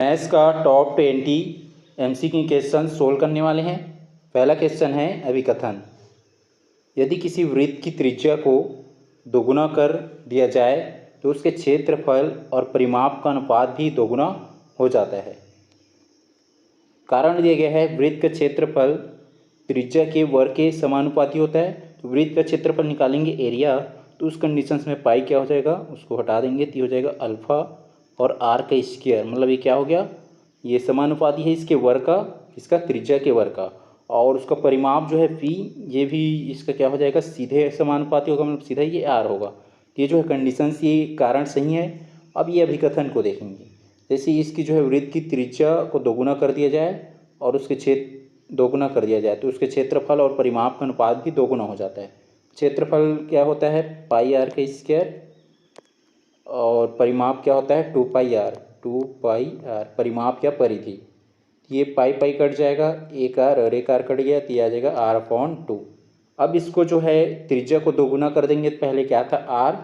Maths का top 20 MCQ question solve करने वाले हैं। पहला क्वेश्चन है अभिकथन। यदि किसी वृत्त की त्रिज्या को दोगुना कर दिया जाए तो उसके क्षेत्रफल और परिमाप का अनुपात भी दोगुना हो जाता है। कारण दिया गया है वृत्त का क्षेत्रफल त्रिज्या के वर्ग के समानुपाती होता है। तो वृत्त का क्षेत्रफल निकालेंगे एरिया, तो उस कंडीशंस में पाई क्या हो जाएगा, उसको हटा देंगे तो हो जाएगा अल्फ़ा और आर का स्क्वायर। मतलब ये क्या हो गया, ये समानुपाती है इसके वर्ग का, इसका त्रिज्या के वर्ग का। और उसका परिमाप जो है पी, ये भी इसका क्या हो जाएगा, सीधे समानुपाती होगा, मतलब सीधा ये आर होगा। ये जो है कंडीशंस, ये कारण सही है। अब ये अभिकथन को देखेंगे। जैसे इसकी जो है वृत्त की त्रिज्या को दोगुना कर दिया जाए और उसके क्षेत्र दोगुना कर दिया जाए तो उसके क्षेत्रफल और परिमाप का अनुपात भी दोगुना हो जाता है। क्षेत्रफल क्या होता है, पाई आर का स्क्वायर, और परिमाप क्या होता है, 2 पाई आर। 2 पाई आर परिमाप या परिधि। ये पाई पाई कट जाएगा, एक आर और एक आर कट गया तो ये आ जाएगा r/2। अब इसको जो है त्रिज्या को दोगुना कर देंगे तो पहले क्या था r,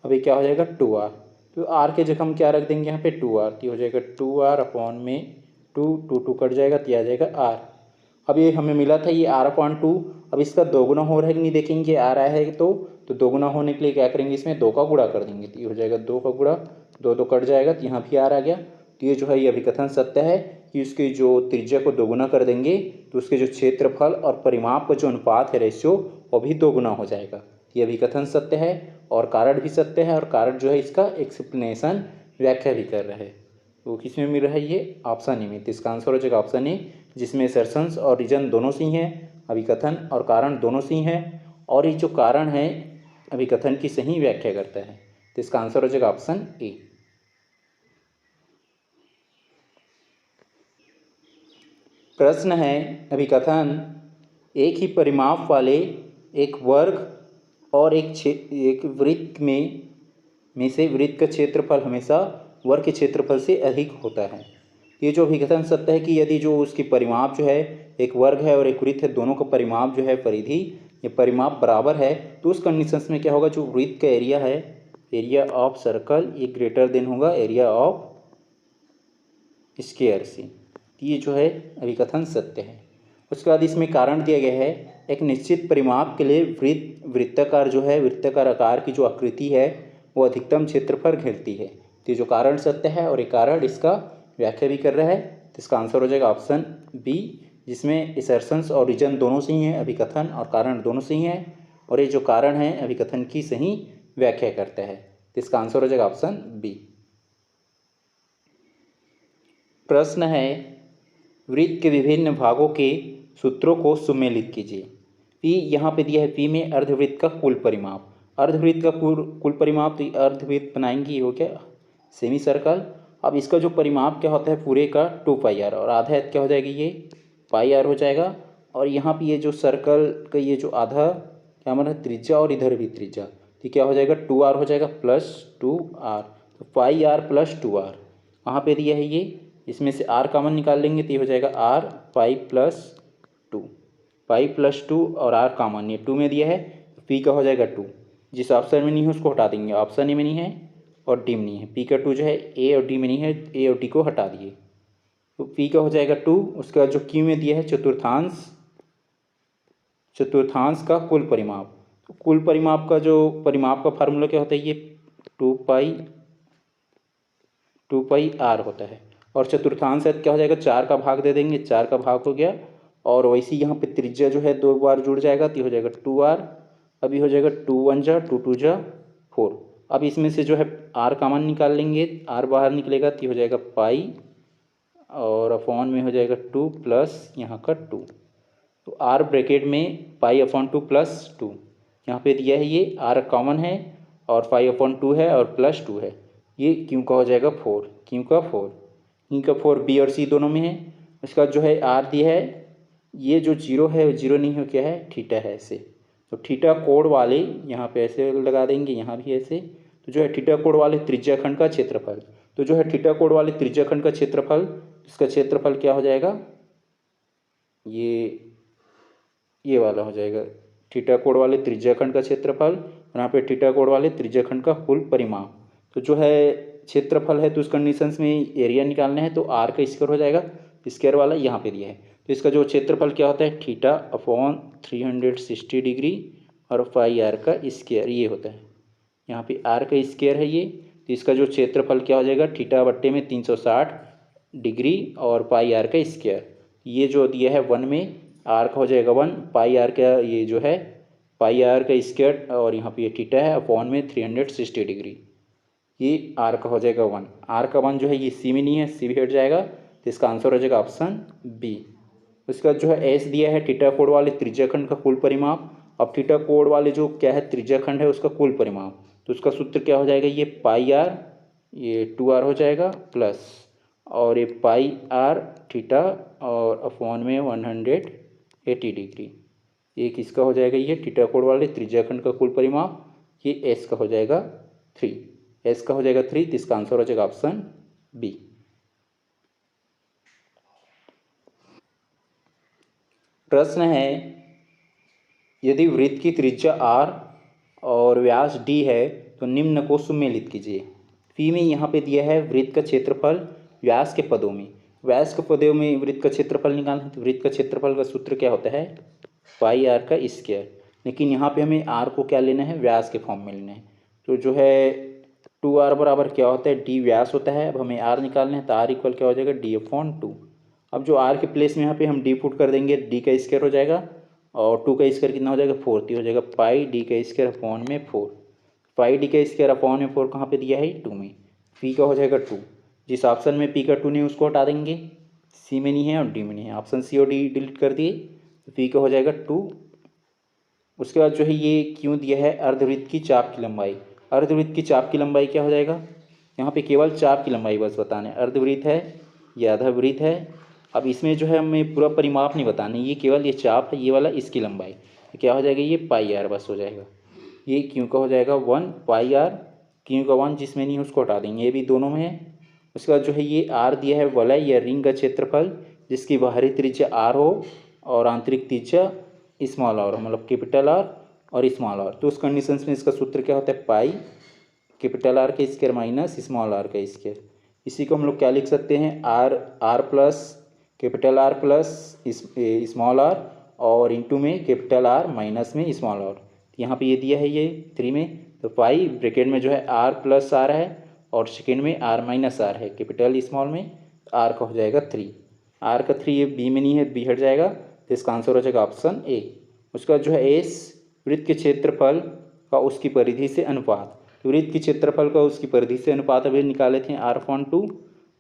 अभी क्या हो जाएगा 2r। तो r के जगह हम क्या रख देंगे यहाँ पे 2r, तो हो जाएगा 2r/2 कट जाएगा तो आ जाएगा r। अब ये हमें मिला था ये r/2। अब इसका दोगुना हो रहा है कि नहीं देखेंगे, आ रहा है तो दोगुना होने के लिए क्या करेंगे, इसमें 2 का गुणा कर देंगे तो ये हो जाएगा 2 का गुणा, 2 कट जाएगा तो यहाँ भी r आ गया। तो ये जो है ये अभिकथन सत्य है कि उसकी जो त्रिज्या को दोगुना कर देंगे तो उसके जो क्षेत्रफल और परिमाप का जो अनुपात है, रेशियो, वो भी दोगुना हो जाएगा। ये अभिकथन सत्य है और कारण भी सत्य है, और कारण जो है इसका एक्सप्लेनेशन, व्याख्या भी कर रहा है। तो किस में मिल रहा है, ये ऑप्शन ए में। तो इसका आंसर हो जाएगा ऑप्शन ए, जिसमें सर्सन्स और रीजन दोनों सही हैं, अभिकथन और कारण दोनों सही हैं, और ये जो कारण है अभिकथन की सही व्याख्या करता है। तो इसका आंसर हो जाएगा ऑप्शन ए। प्रश्न है अभिकथन। एक ही परिमाप वाले एक वर्ग और एक वृत्त में से वृत्त का क्षेत्रफल हमेशा वर्ग के क्षेत्रफल से अधिक होता है। ये जो अभिकथन सत्य है कि यदि जो उसकी परिमाप जो है, एक वर्ग है और एक वृत्त है, दोनों का परिमाप जो है, परिधि ये परिमाप बराबर है, तो उस कंडीशंस में क्या होगा, जो वृत्त का एरिया है, एरिया ऑफ सर्कल, ये ग्रेटर देन होगा एरिया ऑफ स्क्वायर से। ये जो है अभिकथन सत्य है। उसके बाद इसमें कारण दिया गया है, एक निश्चित परिमाप के लिए वृत्ताकार जो है, वृत्ताकार आकार की जो आकृति है वो अधिकतम क्षेत्रफल घेरती है। तो ये जो कारण सत्य है और ये कारण इसका व्याख्या भी कर रहा है। तो इसका आंसर हो जाएगा ऑप्शन बी, जिसमें असर्शंस और रीजन दोनों सही हैं, अभिकथन और कारण दोनों सही हैं, और ये जो कारण है अभिकथन की सही व्याख्या करता है। तो इसका आंसर हो जाएगा ऑप्शन बी। प्रश्न है वृत्त के विभिन्न भागों के सूत्रों को सुमेलित कीजिए। पी यहाँ पे दिया है, पी में अर्धवृत्त का कुल परिमाप, अर्धवृत्त का कुल परिमाप, तो अर्धवृत्त बनाएंगे हो क्या, सेमी सर्कल। अब इसका जो परिमाप क्या होता है पूरे का 2 पाई आर, और आधा क्या हो जाएगी, ये पाई आर हो जाएगा। और यहाँ पे ये जो सर्कल का ये जो आधा क्या हमारा त्रिज्या, और इधर भी त्रिज्या, तो क्या हो जाएगा 2r हो जाएगा प्लस 2r, तो पाई आर प्लस 2r वहाँ पे दिया है ये। इसमें से r कॉमन निकाल लेंगे तो ये हो जाएगा r pi plus 2, pi plus 2 और r कॉमन, ये 2 में दिया है, p का हो जाएगा 2। जिस ऑप्शन में नहीं है उसको हटा देंगे, ऑप्शन ए में नहीं है और डी में नहीं है, p का 2 जो है a और d में नहीं है, a और d को हटा दिए, तो p का हो जाएगा 2। उसके बाद जो q में दिया है चतुर्थांश का कुल परिमाप, तो कुल परिमाप का जो परिमाप का फार्मूला क्या होता है, ये 2 पाई r होता है। और चतुर्थांश क्या हो जाएगा, 4 का भाग दे देंगे, 4 का भाग हो गया, और वैसे यहाँ पे त्रिज्या जो है 2 बार जुड़ जाएगा तो हो जाएगा 2r। अभी हो जाएगा 2 1 जा 2 2 जा 4। अब इसमें से जो है r कॉमन निकाल लेंगे, r बाहर निकलेगा तो हो जाएगा पाई, और अपॉन में हो जाएगा 2 प्लस यहाँ का 2, तो r ब्रैकेट में पाई अपॉन 2 प्लस 2, यहाँ पे दिया है ये r कॉमन है और पाई अपॉन 2 है और प्लस 2 है, ये क्यों का हो जाएगा 4, क्यों का 4, क्यों का 4 बी और सी दोनों में है। उसका जो है r दिया है, ये जो जीरो है जीरो नहीं हो, क्या है थीटा है ऐसे, तो थीटा कोण वाले यहाँ पे ऐसे लगा देंगे, यहाँ भी ऐसे, तो जो है थीटा कोण वाले त्रिज्याखंड का क्षेत्रफल, तो जो है थीटा कोण वाले त्रिज्याखंड का क्षेत्रफल, इसका क्षेत्रफल क्या हो जाएगा, ये वाला हो जाएगा थीटा कोण वाले त्रिज्याखंड का क्षेत्रफल, और यहाँ पे थीटा कोण वाले त्रिज्याखंड का कुल परिमाप। तो जो है क्षेत्रफल है तो उस कंडीशंस में एरिया निकालना है, तो आर का स्क्वायर हो जाएगा, स्क्वायर वाला यहाँ पे दिया है। तो इसका जो क्षेत्रफल क्या होता है, थीटा अपॉन 360 डिग्री और पाई आर का स्क्वायर, ये होता है। यहाँ पे आर का स्क्वायर है ये, तो इसका जो क्षेत्रफल क्या हो जाएगा, थीटा बट्टे में 360 डिग्री और पाई आर का स्क्वायर। ये जो दिया है 1 में, आर का हो जाएगा 1, पाई आर का ये जो है पाई आर का स्क्वायर, और यहाँ पे ये थीटा है अपॉन में 360 डिग्री, ये आर का हो जाएगा 1। आर का 1 जो है ये सी में नहीं है, सी भी हट जाएगा, तो इसका आंसर हो जाएगा ऑप्शन बी। उसके बाद जो है एस दिया है थीटा कोण वाले त्रिज्याखंड का कुल परिमाप। अब थीटा कोण वाले जो क्या है त्रिज्याखंड है उसका कुल परिमाप, तो उसका सूत्र क्या हो जाएगा, ये पाई आर, ये 2r हो जाएगा प्लस, और ये पाई आर थीटा और अपॉन में 180 डिग्री, ये किसका हो जाएगा, ये थीटा कोण वाले त्रिज्याखंड का कुल परिमाप, ये एस का हो जाएगा 3। एस का हो जाएगा 3, तो इसका आंसर हो जाएगा ऑप्शन बी। प्रश्न है, यदि वृत्त की त्रिज्या r और व्यास d है तो निम्न को सुमेलित कीजिए। पी में यहाँ पे दिया है वृत्त का क्षेत्रफल व्यास के पदों में, व्यास के पदों में वृत्त का क्षेत्रफल निकालना है, तो वृत्त का क्षेत्रफल का सूत्र क्या होता है, पाई आर का स्क्वायर। लेकिन यहाँ पे हमें आर को क्या लेना है, व्यास के फॉर्म में लेना है, तो जो है 2r बराबर क्या होता है, डी व्यास होता है। अब हमें आर निकालना है, तो आर इक्वल क्या हो जाएगा, डी अपॉन 2। अब जो आर के प्लेस में यहाँ पे हम डी पुट कर देंगे, डी का स्क्वायर हो जाएगा, और 2 का स्क्वायर कितना हो जाएगा, 4, तो हो जाएगा पाई डी का स्क्वायर अपॉन में 4। पाई डी का स्क्वायर अपॉन में 4 कहाँ पे दिया है, 2 में। पी का हो जाएगा 2, जिस ऑप्शन में पी का 2 नहीं उसको हटा देंगे, सी में नहीं है और डी में नहीं है, ऑप्शन सी और डी डिलीट कर दिए, तो पी का हो जाएगा 2। उसके बाद जो है ये क्यों दिया है, अर्धवृत्त की चाप की लंबाई। अर्धवृत्त की चाप की लंबाई क्या हो जाएगा, यहाँ पे केवल चाप की लंबाई बस बताना है, अर्धवृत्त है या आधावृत्त है। अब इसमें जो है हमें पूरा परिमाप नहीं बताना, ये केवल ये चाप है, ये वाला इसकी लंबाई, तो क्या हो जाएगा, ये पाई आर बस हो जाएगा। ये क्यों का हो जाएगा 1 पाई आर, क्यों का 1 जिसमें नहीं उसको हटा देंगे, ये भी दोनों में है। उसके बाद जो है ये आर दिया है वलय या रिंग का क्षेत्रफल जिसकी बाहरी त्रिज्या आर हो और आंतरिक त्रिज्या स्मॉल आर, मतलब कैपिटल आर और स्मॉल आर, तो उस कंडीशन में इसका सूत्र क्या होता है, पाई कैपिटल आर का स्क्वायर माइनस स्मॉल आर का स्क्वायर। इसी को हम लोग क्या लिख सकते हैं, R plus capital R plus small R, और इंटू में कैपिटल आर माइनस में स्मॉल आर। यहाँ पे ये दिया है ये 3 में, तो पाई ब्रैकेट में जो है आर प्लस आर है और सेकेंड में आर माइनस आर है, कैपिटल स्मॉल में आर का हो जाएगा 3। आर का 3 ये बी में नहीं है, बी हट जाएगा, तो इसका आंसर हो जाएगा ऑप्शन ए। उसके बाद जो है एस वृत्त के क्षेत्रफल का उसकी परिधि से अनुपात, तो वृत्त की क्षेत्रफल का उसकी परिधि से अनुपात अभी निकाले थे r/2,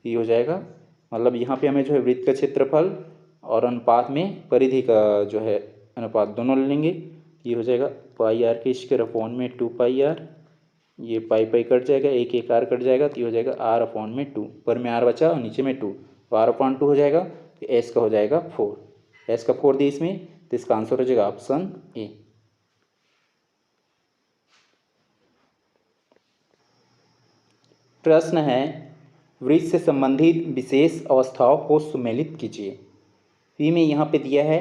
ये हो जाएगा, मतलब यहाँ पे हमें जो है वृत्त का क्षेत्रफल और अनुपात में परिधि का जो है अनुपात दोनों ले लेंगे, ये हो जाएगा पाई आर के स्क्वायर अपॉन में 2 पाई आर, ये पाई पाई कट जाएगा, एक एक आर कट जाएगा, तो ये हो जाएगा r अपॉन में 2, ऊपर में r बचा और नीचे में 2, तो r/2 हो जाएगा, तो एस का हो जाएगा 4, एस का 4 दी इसमें, तो इसका आंसर हो जाएगा ऑप्शन ए। प्रश्न है, वृत्त से संबंधित विशेष अवस्थाओं को सुमेलित कीजिए। पी में यहाँ पे दिया है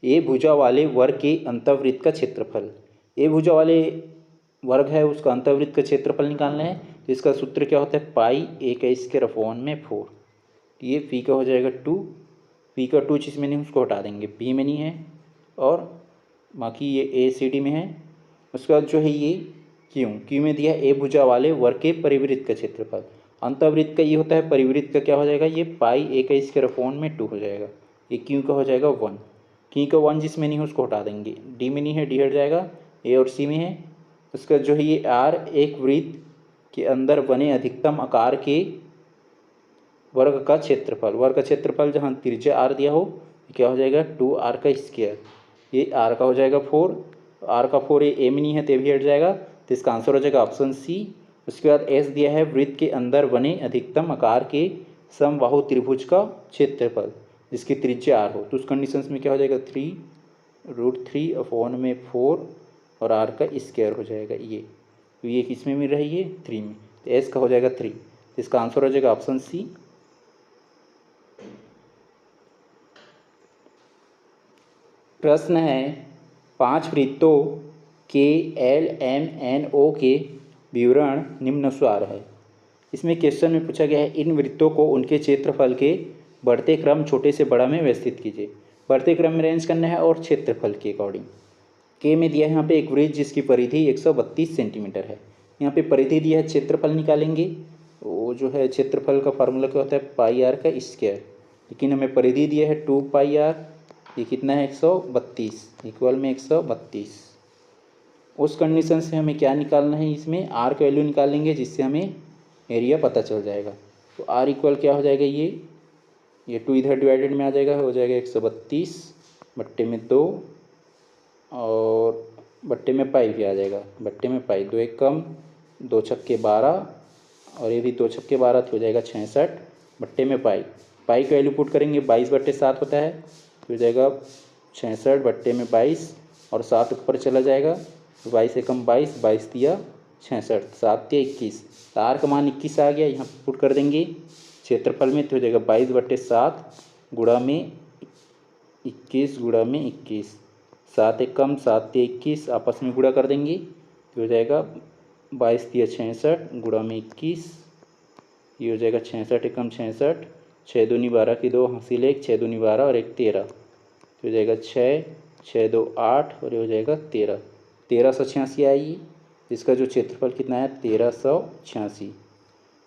ए भुजा वाले वर्ग के अंतर्वृत्त का क्षेत्रफल, ए भुजा वाले वर्ग है उसका अंतर्वृत्त का क्षेत्रफल निकालना है, तो इसका सूत्र क्या होता है, पाई ए का स्क्वायर अपॉन में 4, ये पी का हो जाएगा 2, पी का 2 जिसमें नहीं उसको हटा देंगे, पी में नहीं है और बाकी ये ए सी डी में है। उसके बाद जो है ये क्यों में दिया ए भुजा वाले वर्ग के परिवृत्त का क्षेत्रफल, अंतर्वृत्त का ये होता है, परिवृत्त का क्या हो जाएगा, ये पाई ए का स्क्वायर अपॉन में 2 हो जाएगा, ये क्यों का हो जाएगा 1, क्यों का 1 जिसमें नहीं है उसको हटा देंगे, डी में नहीं है डी हट जाएगा, ए और सी में है। उसका जो है ये आर एक वृत्त के अंदर बने अधिकतम आकार के वर्ग का क्षेत्रफल, वर्ग का क्षेत्रफल जहाँ त्रिज्या आर दिया हो क्या हो जाएगा 2r का स्क्वायर, ये आर का हो जाएगा 4, आर का 4 ये ए में नहीं है तो भी हट जाएगा, तो इसका आंसर हो जाएगा ऑप्शन सी। उसके बाद एस दिया है वृत्त के अंदर बने अधिकतम आकार के समबाहु त्रिभुज का क्षेत्रफल जिसकी त्रिज्या आर हो, तो उस कंडीशंस में क्या हो जाएगा 3√3 अपॉन में 4 और आर का स्क्वायर हो जाएगा ये, तो ये किस में मिल रही है 3 में, तो एस का हो जाएगा 3, तो इसका आंसर हो जाएगा ऑप्शन सी। प्रश्न है, 5 वृत्तों के एल एम एन ओ के विवरण निम्नानुसार है। इसमें क्वेश्चन में पूछा गया है इन वृत्तों को उनके क्षेत्रफल के बढ़ते क्रम छोटे से बड़ा में व्यवस्थित कीजिए। बढ़ते क्रम में अरेंज करना है और क्षेत्रफल के अकॉर्डिंग। के में दिया है यहाँ पे एक वृत्त जिसकी परिधि 132 सेंटीमीटर है। यहाँ पे परिधि दिया है, क्षेत्रफल निकालेंगे। वो जो है क्षेत्रफल का फार्मूला क्या होता है, पाई आर का स्क्वायर। लेकिन हमें परिधि दिया है 2 पाई आर, ये कितना है 132 इक्वल में 132। उस कंडीशन से हमें क्या निकालना है, इसमें आर का वैल्यू निकालेंगे जिससे हमें एरिया पता चल जाएगा। तो आर इक्वल क्या हो जाएगा, ये 2 इधर डिवाइडेड में आ जाएगा, हो जाएगा 132 बट्टे में 2 और बट्टे में पाई भी आ जाएगा, बट्टे में पाई, 2 एक कम 2 छक्के 12 और ये भी 2 छक्के 12 हो जाएगा 66 बट्टे में पाई। पाई का वैल्यू पुट करेंगे 22/7 होता है, तो हो जाएगा 66 बट्टे में 22 और 7 ऊपर चला जाएगा, 22 से कम 22, 22 दिया 66, 7 दिया 21। तो आर का मान 21 आ गया, यहाँ पुट कर देंगे क्षेत्रफल में, तो हो जाएगा 22/7 गुणा में 21 गुणा में 21, 7 एक कम 7 दिया 21, आपस में गुणा कर देंगे तो हो जाएगा 22 दिया 66 गुणा में 21, ये हो जाएगा 66 एक कम 66, 6 दूनी 12 की 2 हासिल 1, 6 दूनी 12 और 1 13, तो हो जाएगा 6, 6 2 8 और ये हो जाएगा 13, 1386 आएगी। इसका जो क्षेत्रफल कितना है 1386।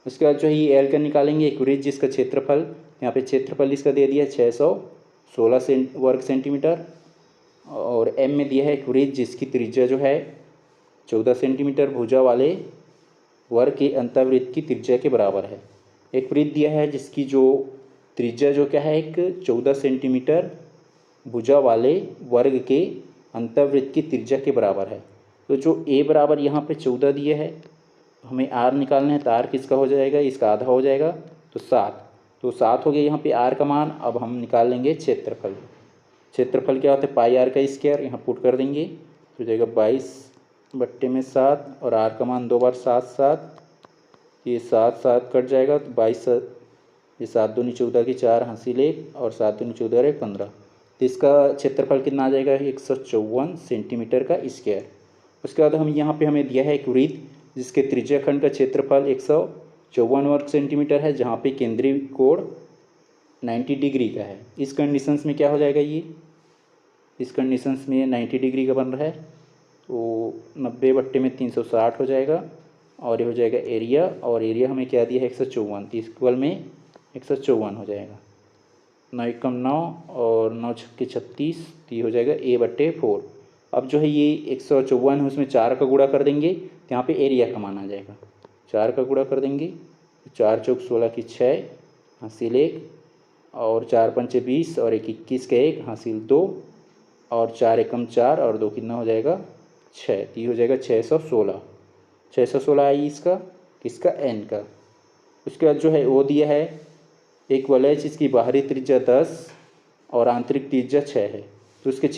उसके बाद जो है ये एल का निकालेंगे, एक वृत्त जिसका क्षेत्रफल, यहाँ पे क्षेत्रफल इसका दे दिया 616 वर्ग सेंटीमीटर, और एम में दिया है एक वृत्त जिसकी त्रिज्या जो है 14 सेंटीमीटर भुजा वाले वर्ग के अंतःवृत्त की त्रिज्या के बराबर है। एक वृत्त दिया है जिसकी जो त्रिज्या जो क्या है एक 14 सेंटीमीटर भुजा वाले वर्ग के अंतःवृत्त की त्रिज्या के बराबर है। तो जो ए बराबर यहाँ पे 14 दिए है, हमें आर निकालना है, तो आर किसका हो जाएगा, इसका आधा हो जाएगा, तो 7, तो 7 हो गया यहाँ पे आर का मान। अब हम निकाल लेंगे क्षेत्रफल। क्षेत्रफल क्या होता है, पाई आर का स्क्वायर, यहाँ पुट कर देंगे तो हो जाएगा 22/7 और आर का मान 2 बार 7 7, ये 7 7 कट जाएगा, तो 22, ये 7 दूनी 14 की 4 हासिल 1 और 7 दूनी 14 और 1 15, तो इसका क्षेत्रफल कितना आ जाएगा 154 सेंटीमीटर का स्क्वायर। उसके बाद हम यहाँ पे हमें दिया है एक वृत्त जिसके त्रिज्याखंड का क्षेत्रफल 154 वर्ग सेंटीमीटर है, जहाँ पे केंद्रीय कोण 90 डिग्री का है। इस कंडीशंस में क्या हो जाएगा, ये इस कंडीशंस में 90 डिग्री का बन रहा है, तो 90 बट्टे में 360 हो जाएगा और ये हो जाएगा एरिया, और एरिया हमें क्या दिया है 154, 30 इक्वल में 154 हो जाएगा, 9 एकम 9 और 9 छक्के 36, तो ये हो जाएगा A/4। अब जो है ये 154 है, उसमें 4 का गुणा कर देंगे तो यहाँ पे एरिया का मान आ जाएगा, 4 का गुणा कर देंगे, 4 चौक 16 की 6 हासिल 1 और 4 पंचे 20 और 1 21 का 1 हासिल 2 और 4 एकम 4 और 2 कितना हो जाएगा 6, तो ये हो जाएगा 616, 616 आई इसका एन का। उसके बाद जो है वो दिया है एक वलय जिसकी बाहरी त्रिज्या 10 और आंतरिक त्रिज्या 6 है, तो उसके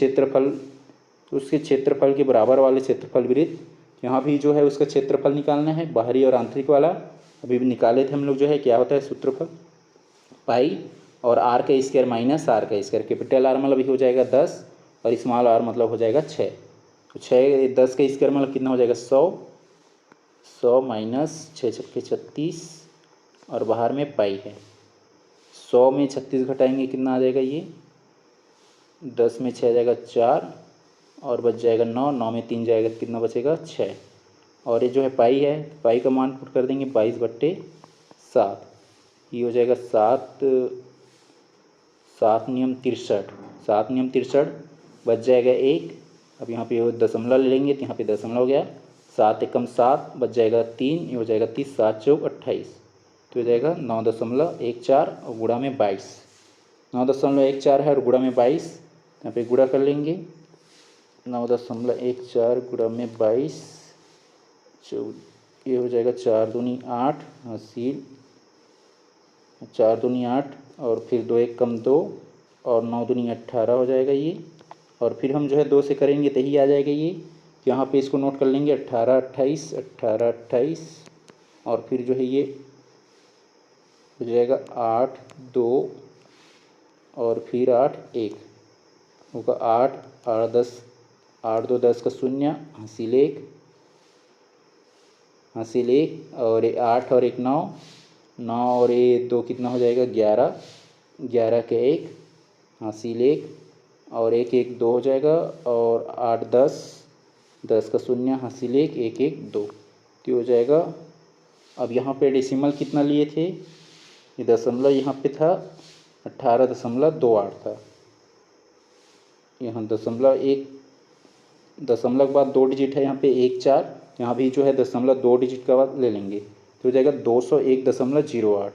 क्षेत्रफल के बराबर वाले क्षेत्रफल वृत्त, यहाँ भी जो है उसका क्षेत्रफल निकालना है, बाहरी और आंतरिक वाला। अभी भी निकाले थे हम लोग, जो है क्या होता है सूत्रफल, पाई और आर का स्क्वायर माइनस आर का स्क्वायर, कैपिटल आर मतलब हो जाएगा 10 और स्मॉल आर मतलब हो जाएगा 6, तो 6 10 का स्क्वायर मतलब कितना हो जाएगा 100 माइनस 6 छक्के 36 और बाहर में पाई है, 100 में 36 घटाएंगे कितना आ जाएगा, ये 10 में 6 आ जाएगा 4 और बच जाएगा 9, 9 में 3 जाएगा कितना बचेगा 6, और ये जो है पाई है, पाई का मान पुट कर देंगे 22/7, ये हो जाएगा 7 नियम 63, 7 नियम 63 बच जाएगा 1। अब यहाँ पे दशमलव ले लेंगे तो यहाँ पे दशमलव हो गया, 7 एकम 7 बच जाएगा 3, ये हो जाएगा 30, 7 चौक 28, तो हो जाएगा 9.14 और गुणा में 22, 9.14 है और गुणा में 22, यहाँ पे गुणा कर लेंगे, 9.14 गुणा में 22, ये हो जाएगा 4 दूनी 8 हासिल 4 दूनी 8 और फिर 2 एक कम 2 और 9 दूनी 18 हो जाएगा ये, और फिर हम जो है 2 से करेंगे तो ही आ जाएगा ये, तो यहाँ पे इसको नोट कर लेंगे 18 28 18 28 और फिर जो है ये हो जाएगा 8 2 और फिर 8 1 होगा 8 8 10 8 2 10 का 0 हासिल 1 हासिल 1 और 8 और 1 9, 9 और 2 कितना हो जाएगा 11, 11 के 1 हासिल 1 और 1 1 2 हो जाएगा और 8 10, 10 का 0 हासिल 1 1 1 2 तो हो जाएगा। अब यहाँ पे डेसिमल कितना लिए थे, ये दशमलव यहाँ पे था 18.28 था, यहाँ दशमलव के बाद 2 डिजिट है, यहाँ पे 1 4, यहाँ भी जो है दशमलव 2 डिजिट का बाद ले लेंगे तो हो जाएगा 201.08,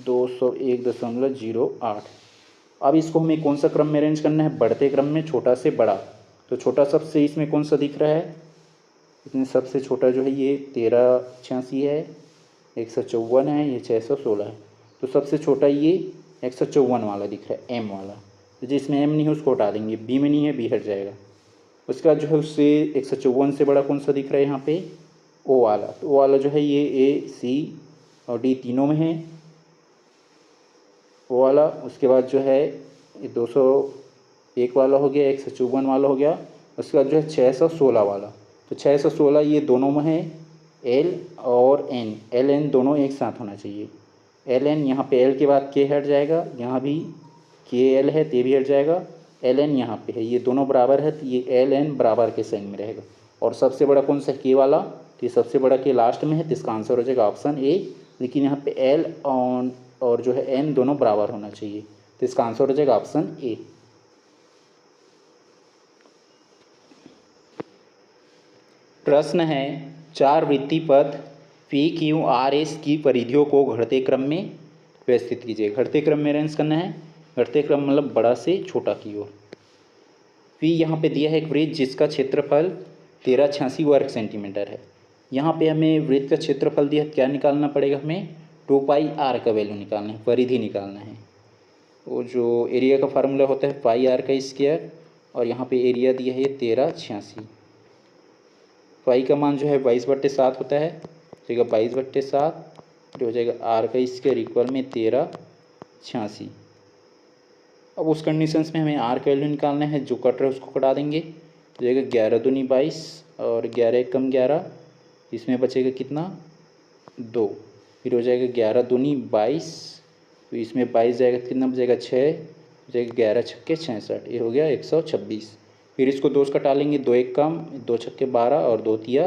201.08। अब इसको हमें कौन सा क्रम में अरेंज करना है, बढ़ते क्रम में छोटा से बड़ा। तो छोटा सबसे इसमें कौन सा दिख रहा है, इसमें सबसे छोटा जो है ये 1386 है, 154 है, ये 616 है। तो सबसे छोटा ये 154 वाला दिख रहा है, एम वाला। तो जिसमें एम नहीं है उसको हटा देंगे, बी में नहीं है बी हट जाएगा। उसके बाद जो है उससे 154 से बड़ा कौन सा दिख रहा है यहाँ पे, ओ वाला। तो ओ वाला जो है ये ए सी और डी तीनों में है, ओ वाला। उसके बाद जो है ये 201 वाला हो गया, 154 वाला हो गया। उसके बाद जो है 616 वाला, तो 616 ये दोनों में है, एल और एन, एल एन दोनों एक साथ होना चाहिए। एल एन यहाँ पे एल के बाद के हट जाएगा, यहाँ भी के एल है ते भी हट जाएगा, एल एन यहाँ पे है, ये दोनों बराबर है तो ये एल एन बराबर के साइन में रहेगा। और सबसे बड़ा कौन सा के वाला, तो ये सबसे बड़ा के लास्ट में है, तो इसका आंसर हो जाएगा ऑप्शन ए। लेकिन यहाँ पे एल और जो है एन दोनों बराबर होना चाहिए, तो इसका आंसर हो जाएगा ऑप्शन ए। प्रश्न है 4 वृत्तीय पथ पी क्यू आर एस की परिधियों को घटते क्रम में व्यवस्थित कीजिए। घटते क्रम में अरेंज करना है, घटते क्रम मतलब बड़ा से छोटा की ओर। पी यहाँ पे दिया है एक वृत्त जिसका क्षेत्रफल 1386 वर्ग सेंटीमीटर है। यहाँ पे हमें वृत्त का क्षेत्रफल दिया, क्या निकालना पड़ेगा, हमें 2 पाई आर का वैल्यू निकालना है, परिधि निकालना है। वो जो एरिया का फार्मूला होता है पाई आर का स्क्वायर, और यहाँ पे एरिया दिया है 1386। पाई का मान जो है 22/7 होता है, तो 22/7 जो हो जाएगा आर का स्क्वायर इक्वल में 1386। अब उस कंडीशंस में हमें आर का वैल्यू निकालना है, जो कट रहा है उसको कटा देंगे तो जाएगा 11 दूनी 22 और 11 एकम 11, इसमें बचेगा कितना 2, फिर हो जाएगा 11 दूनी 22, तो इसमें 22 जाएगा कितना बचेगा 6, हो जाएगा 11 छक्के 66, ये हो गया 126। फिर इसको 2 से कटा लेंगे, 2 एक कम 2 छक्के 12 और 2 तिया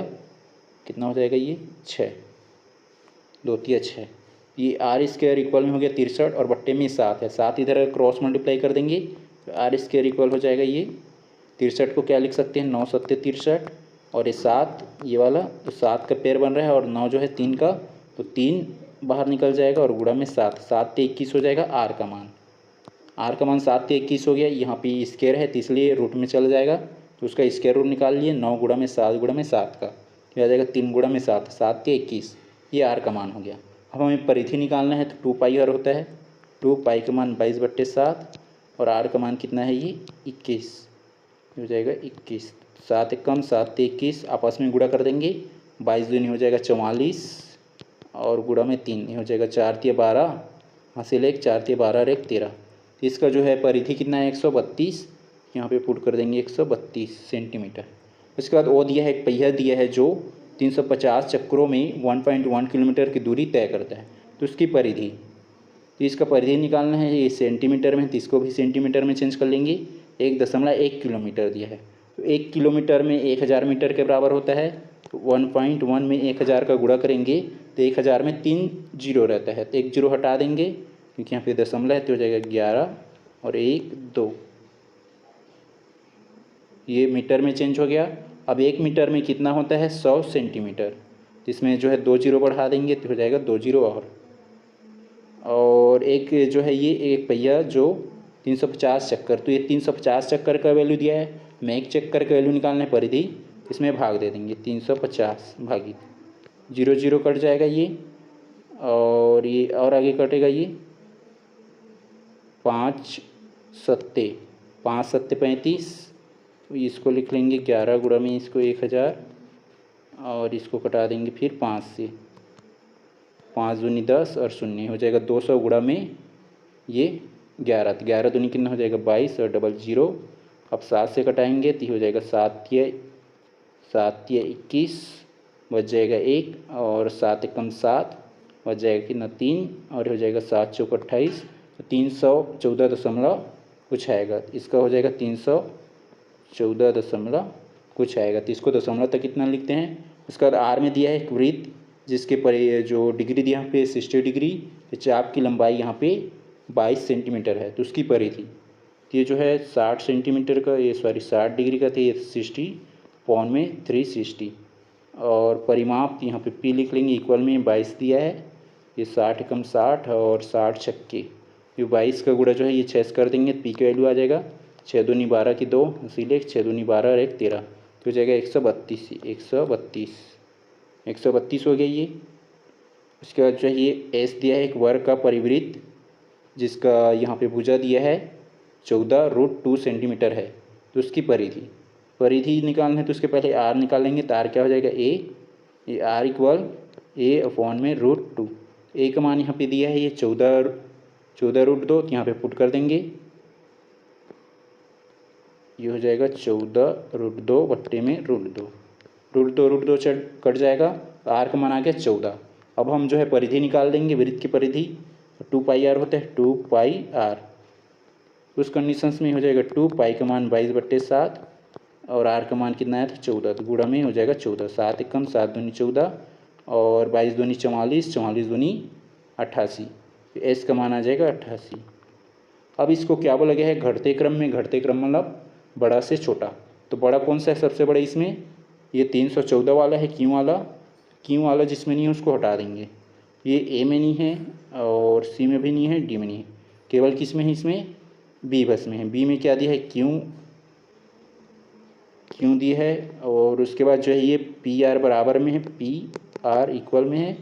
कितना हो जाएगा ये 6, 2 तिया 6। ये आर स्क्वायर इक्वल में हो गया 63 और बट्टे में 7 है, 7 इधर क्रॉस मल्टीप्लाई कर देंगे तो आर स्क्वायर इक्वल हो जाएगा ये 63 को क्या लिख सकते हैं 9 सत्ते 63 और ये 7 ये वाला, तो 7 का पेयर बन रहा है और 9 जो है 3 का, तो 3 बाहर निकल जाएगा और गुणा में 7, 7 ते 21 हो जाएगा आर का मान। आर का मान 7 ते 21 हो गया, यहाँ पे स्क्वायर है तो इसलिए रूट में चल जाएगा, तो उसका स्क्वायर रूट निकाल लिए, 9 गुणा में 7 गुणा में 7 का, तो आ जाएगा 3 गुणा में 7, 7 ते 21, ये आर का मान हो गया। अब हमें परिधि निकालना है तो 2 पाई आर होता है, 2 पाई का मान 22/7 और आर का मान कितना है ये 21, हो जाएगा 21, 7 एकम 7 ते 21 आपस में गुणा कर देंगे, 22 दूनी हो जाएगा 44 और गुणा में 3 ये हो जाएगा 4 तिया 12 हासिल 1, 4 तिया 12 और 1 13। इसका जो है परिधि कितना है 132, यहाँ पे पुट कर देंगे 132 सेंटीमीटर। उसके बाद वो दिया है एक पहिया दिया है जो 350 चक्रों में 1.1 किलोमीटर की दूरी तय करता है, तो उसकी परिधि, तो इसका परिधि निकालना है, ये सेंटीमीटर में तो इसको भी सेंटीमीटर में चेंज कर लेंगे। 1.1 किलोमीटर दिया है, तो 1 किलोमीटर में 1000 मीटर के बराबर होता है, तो 1.1 में 1000 का गुणा करेंगे तो 1000 में 3 जीरो रहता है, तो 1 जीरो हटा देंगे क्योंकि यहाँ पे दशमलव है, तो हो जाएगा 11 और 1 2, ये मीटर में चेंज हो गया। अब 1 मीटर में कितना होता है 100 सेंटीमीटर, इसमें जो है 2 जीरो बढ़ा देंगे तो हो जाएगा 2 जीरो और एक जो है ये एक पहिया जो 350 चक्कर, तो ये 350 चक्कर का वैल्यू दिया है, मैं एक चक्कर का वैल्यू निकालना है परिधि, इसमें भाग दे देंगे 350 भागी 0 0 कट जाएगा ये, और ये और आगे कटेगा ये 5 सत्ते 35, तो इसको लिख लेंगे 11 गुणा में इसको 1000 और इसको कटा देंगे फिर 5 से, 5 दूनी 10 और 0 हो जाएगा 200 गुणा में ये 11, तो 11 दूनी कितना हो जाएगा 22 और डबल 0। अब 7 से कटाएंगे तो हो जाएगा 7 7 या 21 बच जाएगा 1 और 7 एकम 7 बच जाएगा कितना 3 और हो जाएगा 7 चौक 28 तो 314 दशमलव कुछ आएगा। इसका हो जाएगा 314 दशमलव कुछ आएगा। तो इसको दशमलव तक कितना लिखते हैं। उसके बाद आर में दिया है एक वृत्त जिसके पर जो डिग्री दिया यहाँ पे 60 डिग्री, तो चाप की लंबाई यहाँ पे 22 सेंटीमीटर है। तो उसकी परिधि ये जो है 60 सेंटीमीटर का, ये 60 डिग्री का था, ये 60 पौन में 360 और परिमाप यहाँ पे पी लिख लेंगे इक्वल में 22 दिया है, ये 60 एकम 60 और 60 छक्के ये 22 का गुणा जो है ये 6 से कर देंगे, पी की वैल्यू आ जाएगा 6 दूनी 12 की 2, इसीलिए 6 दूनी 12 और 1 13, तो हो जाएगा 132 132 हो गया ये। उसके बाद जो है ये एस दिया है एक वर्ग का परिवृत्त जिसका यहाँ पे भुजा दिया है 14√2 सेंटीमीटर है। तो उसकी परिधि निकालना है तो उसके पहले आर निकाल लेंगे। तो आर क्या हो जाएगा ये आर इक्वल ए अपॉन में √2। ए का मान यहाँ पे दिया है ये 14√2, तो यहाँ पे पुट कर देंगे, ये हो जाएगा 14√2 बट्टे में √2 कट जाएगा। आर का मान आ गया 14। अब हम जो है परिधि निकाल देंगे, वृत्त की परिधि 2 पाई आर होता है, 2 पाई आर। उस कंडीशंस में हो जाएगा 2 पाई का मान 22/7 और आर का मान कितना आया था 14, तो गुणा में हो जाएगा 14, 7 एकम 7 दूनी 14 और 22 दूनी 44, 44 दूनी 88, एस का मान आ जाएगा 88। अब इसको क्या बोला गया है घटते क्रम में, घटते क्रम मतलब बड़ा से छोटा। तो बड़ा कौन सा है सबसे बड़ा इसमें, ये 314 वाला है, क्यों वाला जिसमें नहीं है उसको हटा देंगे। ये ए में नहीं है और सी में भी नहीं है, डी में नहीं है, केवल किस में है इसमें बी बस में है। बी में क्या दिया है क्यों दी है और उसके बाद जो है ये पी आर बराबर में है, पी आर इक्वल में है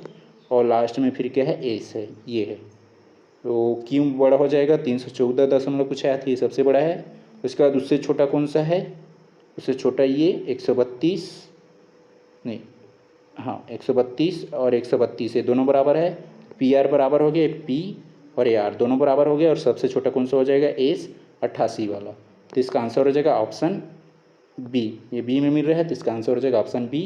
और लास्ट में फिर क्या है एस है, ये है। तो क्यों बड़ा हो जाएगा 314 दशमलव कुछ आया था, ये सबसे बड़ा है। उसके बाद उससे छोटा कौन सा है, उससे छोटा ये 132 नहीं, हाँ 132 और 132 ये दोनों बराबर है। पी आर बराबर हो गया, पी और ए आर दोनों बराबर हो गया और सबसे छोटा कौन सा हो जाएगा एस 88 वाला। तो इसका आंसर हो जाएगा ऑप्शन बी, ये बी में मिल रहा है तो इसका आंसर हो जाएगा ऑप्शन बी,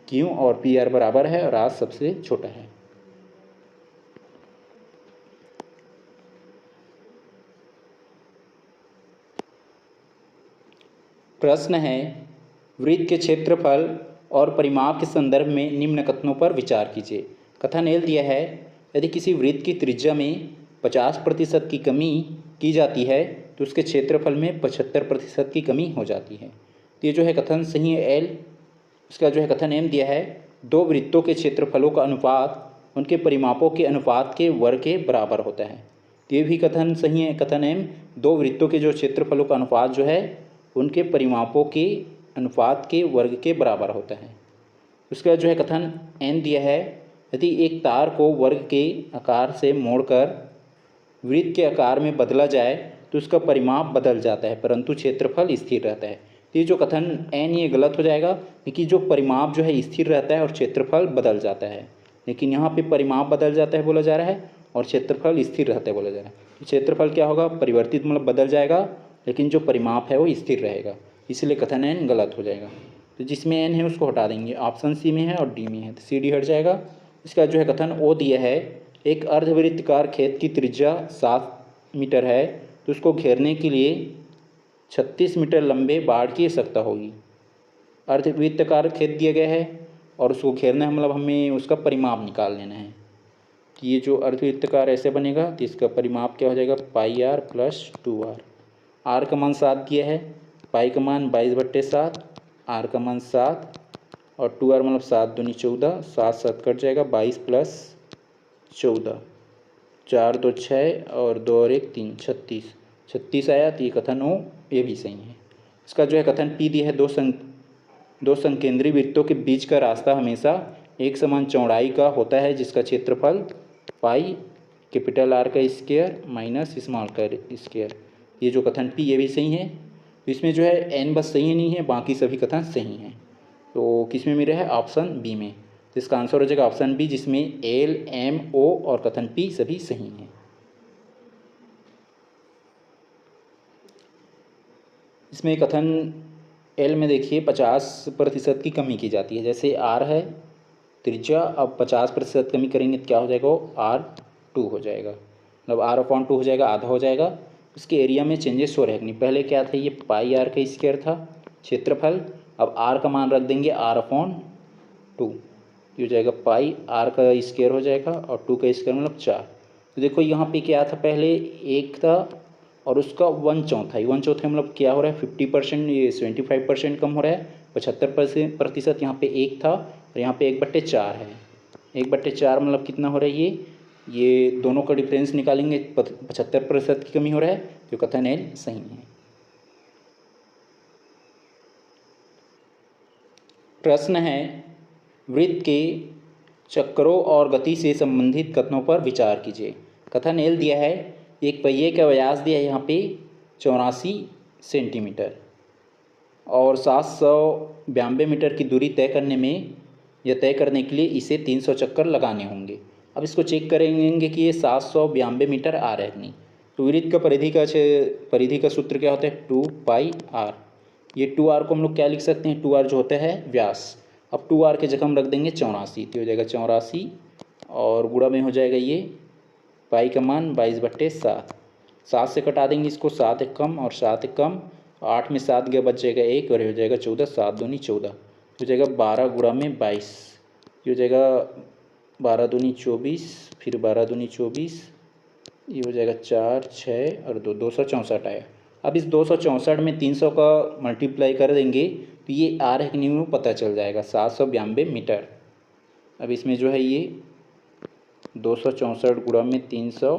क्यू और पी आर बराबर है और आर सबसे छोटा है। प्रश्न है वृत्त के क्षेत्रफल और परिमाप के संदर्भ में निम्न कथनों पर विचार कीजिए। कथन एल दिया है यदि किसी वृत्त की त्रिज्या में 50% की कमी की जाती है तो उसके क्षेत्रफल में 75% की कमी हो जाती है। तो ये जो है कथन सही है एल। उसका जो है कथन एम दिया है दो वृत्तों के क्षेत्रफलों का अनुपात उनके परिमापों के अनुपात के वर्ग के बराबर होता है। तो ये भी कथन सही है, कथन एम दो वृत्तों के जो क्षेत्रफलों का अनुपात जो है उनके परिमापों के अनुपात के वर्ग के बराबर होता है। उसका जो है कथन एन दिया है यदि एक तार को वर्ग के आकार से मोड़कर वृत्त के आकार में बदला जाए तो उसका परिमाप बदल जाता है परंतु क्षेत्रफल स्थिर रहता है। तो ये जो कथन एन ये गलत हो जाएगा क्योंकि जो परिमाप जो है स्थिर रहता है और क्षेत्रफल बदल जाता है, लेकिन यहाँ पे परिमाप बदल जाता है बोला जा रहा है और क्षेत्रफल स्थिर रहता है बोला जा रहा है। तो क्षेत्रफल क्या होगा परिवर्तित मतलब बदल जाएगा, लेकिन जो परिमाप है वो स्थिर रहेगा, इसलिए कथन एन गलत हो जाएगा। तो जिसमें एन है उसको हटा देंगे, ऑप्शन सी में है और डी में है तो सी डी हट जाएगा। इसका जो है कथन ओ दिया है एक अर्धवृत्तकार खेत की त्रिज्या 7 मीटर है तो उसको घेरने के लिए 36 मीटर लंबे बाड़ की आवश्यकता होगी। अर्धवृत्तकार खेत दिया गया है और उसको घेरना है मतलब हमें उसका परिमाप निकाल लेना है कि ये जो अर्धवृत्तकार ऐसे बनेगा तो इसका परिमाप क्या हो जाएगा पाई आर प्लस 2r। आर का मान 7 दिया है, पाई का मान 22/7, आर का मान 7 और 2r मतलब 7 दूनी 14, 7 7 कट जाएगा 22 प्लस 14, 4 2 6 और 2 और 1 3 36 आया। तो ये कथन हो ये भी सही है। इसका जो है कथन पी दिया है दो संकेंद्री वृत्तों के बीच का रास्ता हमेशा एक समान चौड़ाई का होता है जिसका क्षेत्रफल पाई कैपिटल आर का स्क्वायर माइनस स्मॉल का स्क्वायर। ये जो कथन पी ये भी सही है। तो इसमें जो है एन बस सही नहीं है, बाकी सभी कथन सही हैं। तो किस में मिल रहा है ऑप्शन बी में। तो इसका आंसर हो जाएगा ऑप्शन बी जिसमें एल एम ओ और कथन पी सभी सही हैं। इसमें कथन एल में देखिए 50% की कमी की जाती है। जैसे आर है त्रिज्या, अब 50% कमी करेंगे तो क्या हो जाएगा, वो R2 हो जाएगा, मतलब R/2 हो जाएगा, आधा हो जाएगा। इसके एरिया में चेंजेस हो रहेंगे। पहले क्या था, ये पाई आर का स्क्वायर था क्षेत्रफल, अब आर का मान रख देंगे R/2, ये हो जाएगा पाई आर का स्क्वायर हो जाएगा और 2 का स्क्वायर मतलब 4। तो देखो यहाँ पे क्या था, पहले 1 था और उसका 1/4, 1/4 मतलब क्या हो रहा है 50%, ये 75% कम हो रहा है, 75% यहाँ पे 1 था और यहाँ पे 1/4 है। 1/4 मतलब कितना हो रहा है, ये दोनों का डिफरेंस निकालेंगे, 75% की कमी हो रहा है, जो कथन एल सही है। प्रश्न है, वृत्त के चक्रों और गति से संबंधित कथनों पर विचार कीजिए। कथन एल दिया है, एक पहिए का व्यास दिया है यहाँ पे 84 सेंटीमीटर और 792 मीटर की दूरी तय करने में या तय करने के लिए इसे 300 चक्कर लगाने होंगे। अब इसको चेक करेंगे कि ये 792 मीटर आ रहा है कि नहीं। तो वृत्त का परिधि का सूत्र क्या होता है, 2πr। ये 2r को हम लोग क्या लिख सकते हैं, 2r जो होता है व्यास। अब 2r के जगह हम रख देंगे 84, तो हो जाएगा 84 और गुणा में हो जाएगा ये पाई का मान 22/7। 7 से कटा देंगे इसको, 7 एक कम और 7 एक कम, 8 में 7 गया बच जाएगा 1 और हो जाएगा 14, 7 दूनी 14, हो जाएगा 12 गुणा में 22, ये हो जाएगा 12 दूनी 24, फिर 12 दूनी 24, ये हो जाएगा 4 6 और 2, 264 आया। अब इस 264 में 300 का मल्टीप्लाई कर देंगे तो ये आर है कि नहीं पता चल जाएगा, 792 मीटर। अब इसमें जो है ये 264 गुणा में 300,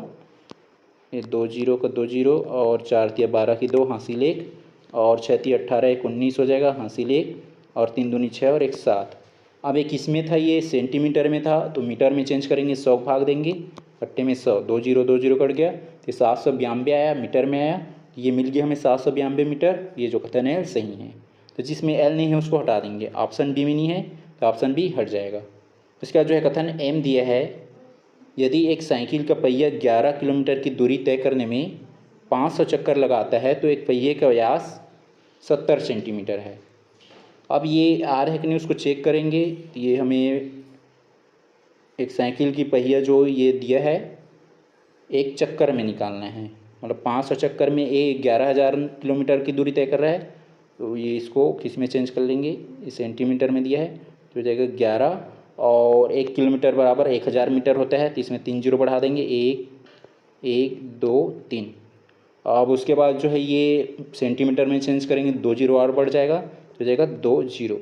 ये 2 जीरो का 2 जीरो और 4 तिया 12 की 2 हासिल 1 और 6 तिया 18 1 19 हो जाएगा हासिल 1 और 3 दूनी 6 और 1 7। अब एक इसमें था, ये सेंटीमीटर में था तो मीटर में चेंज करेंगे, 100 भाग देंगे, अट्ठे में 100, 2 जीरो कट गया तो 792 आया, मीटर में आया, ये मिल गया हमें 792 मीटर। ये जो कथन है सही है। तो जिसमें एल नहीं है उसको हटा देंगे, ऑप्शन बी में नहीं है तो ऑप्शन बी हट जाएगा। उसके बाद जो है कथन एम दिया है, यदि एक साइकिल का पहिया 11 किलोमीटर की दूरी तय करने में 500 चक्कर लगाता है तो एक पहिए का व्यास 70 सेंटीमीटर है। अब ये आर है कि नहीं उसको चेक करेंगे। ये हमें एक साइकिल की पहिया जो ये दिया है एक चक्कर में निकालना है, मतलब 500 चक्कर में ये 11,000 किलोमीटर की दूरी तय कर रहा है, तो ये इसको किस में चेंज कर लेंगे, ये सेंटीमीटर में दिया है तो हो जाएगा 11 और 1 किलोमीटर बराबर 1000 मीटर होता है, तो इसमें 3 जीरो बढ़ा देंगे, 1 1 2 3। अब उसके बाद जो है ये सेंटीमीटर में चेंज करेंगे, 2 जीरो और बढ़ जाएगा तो हो जाएगा 2 जीरो।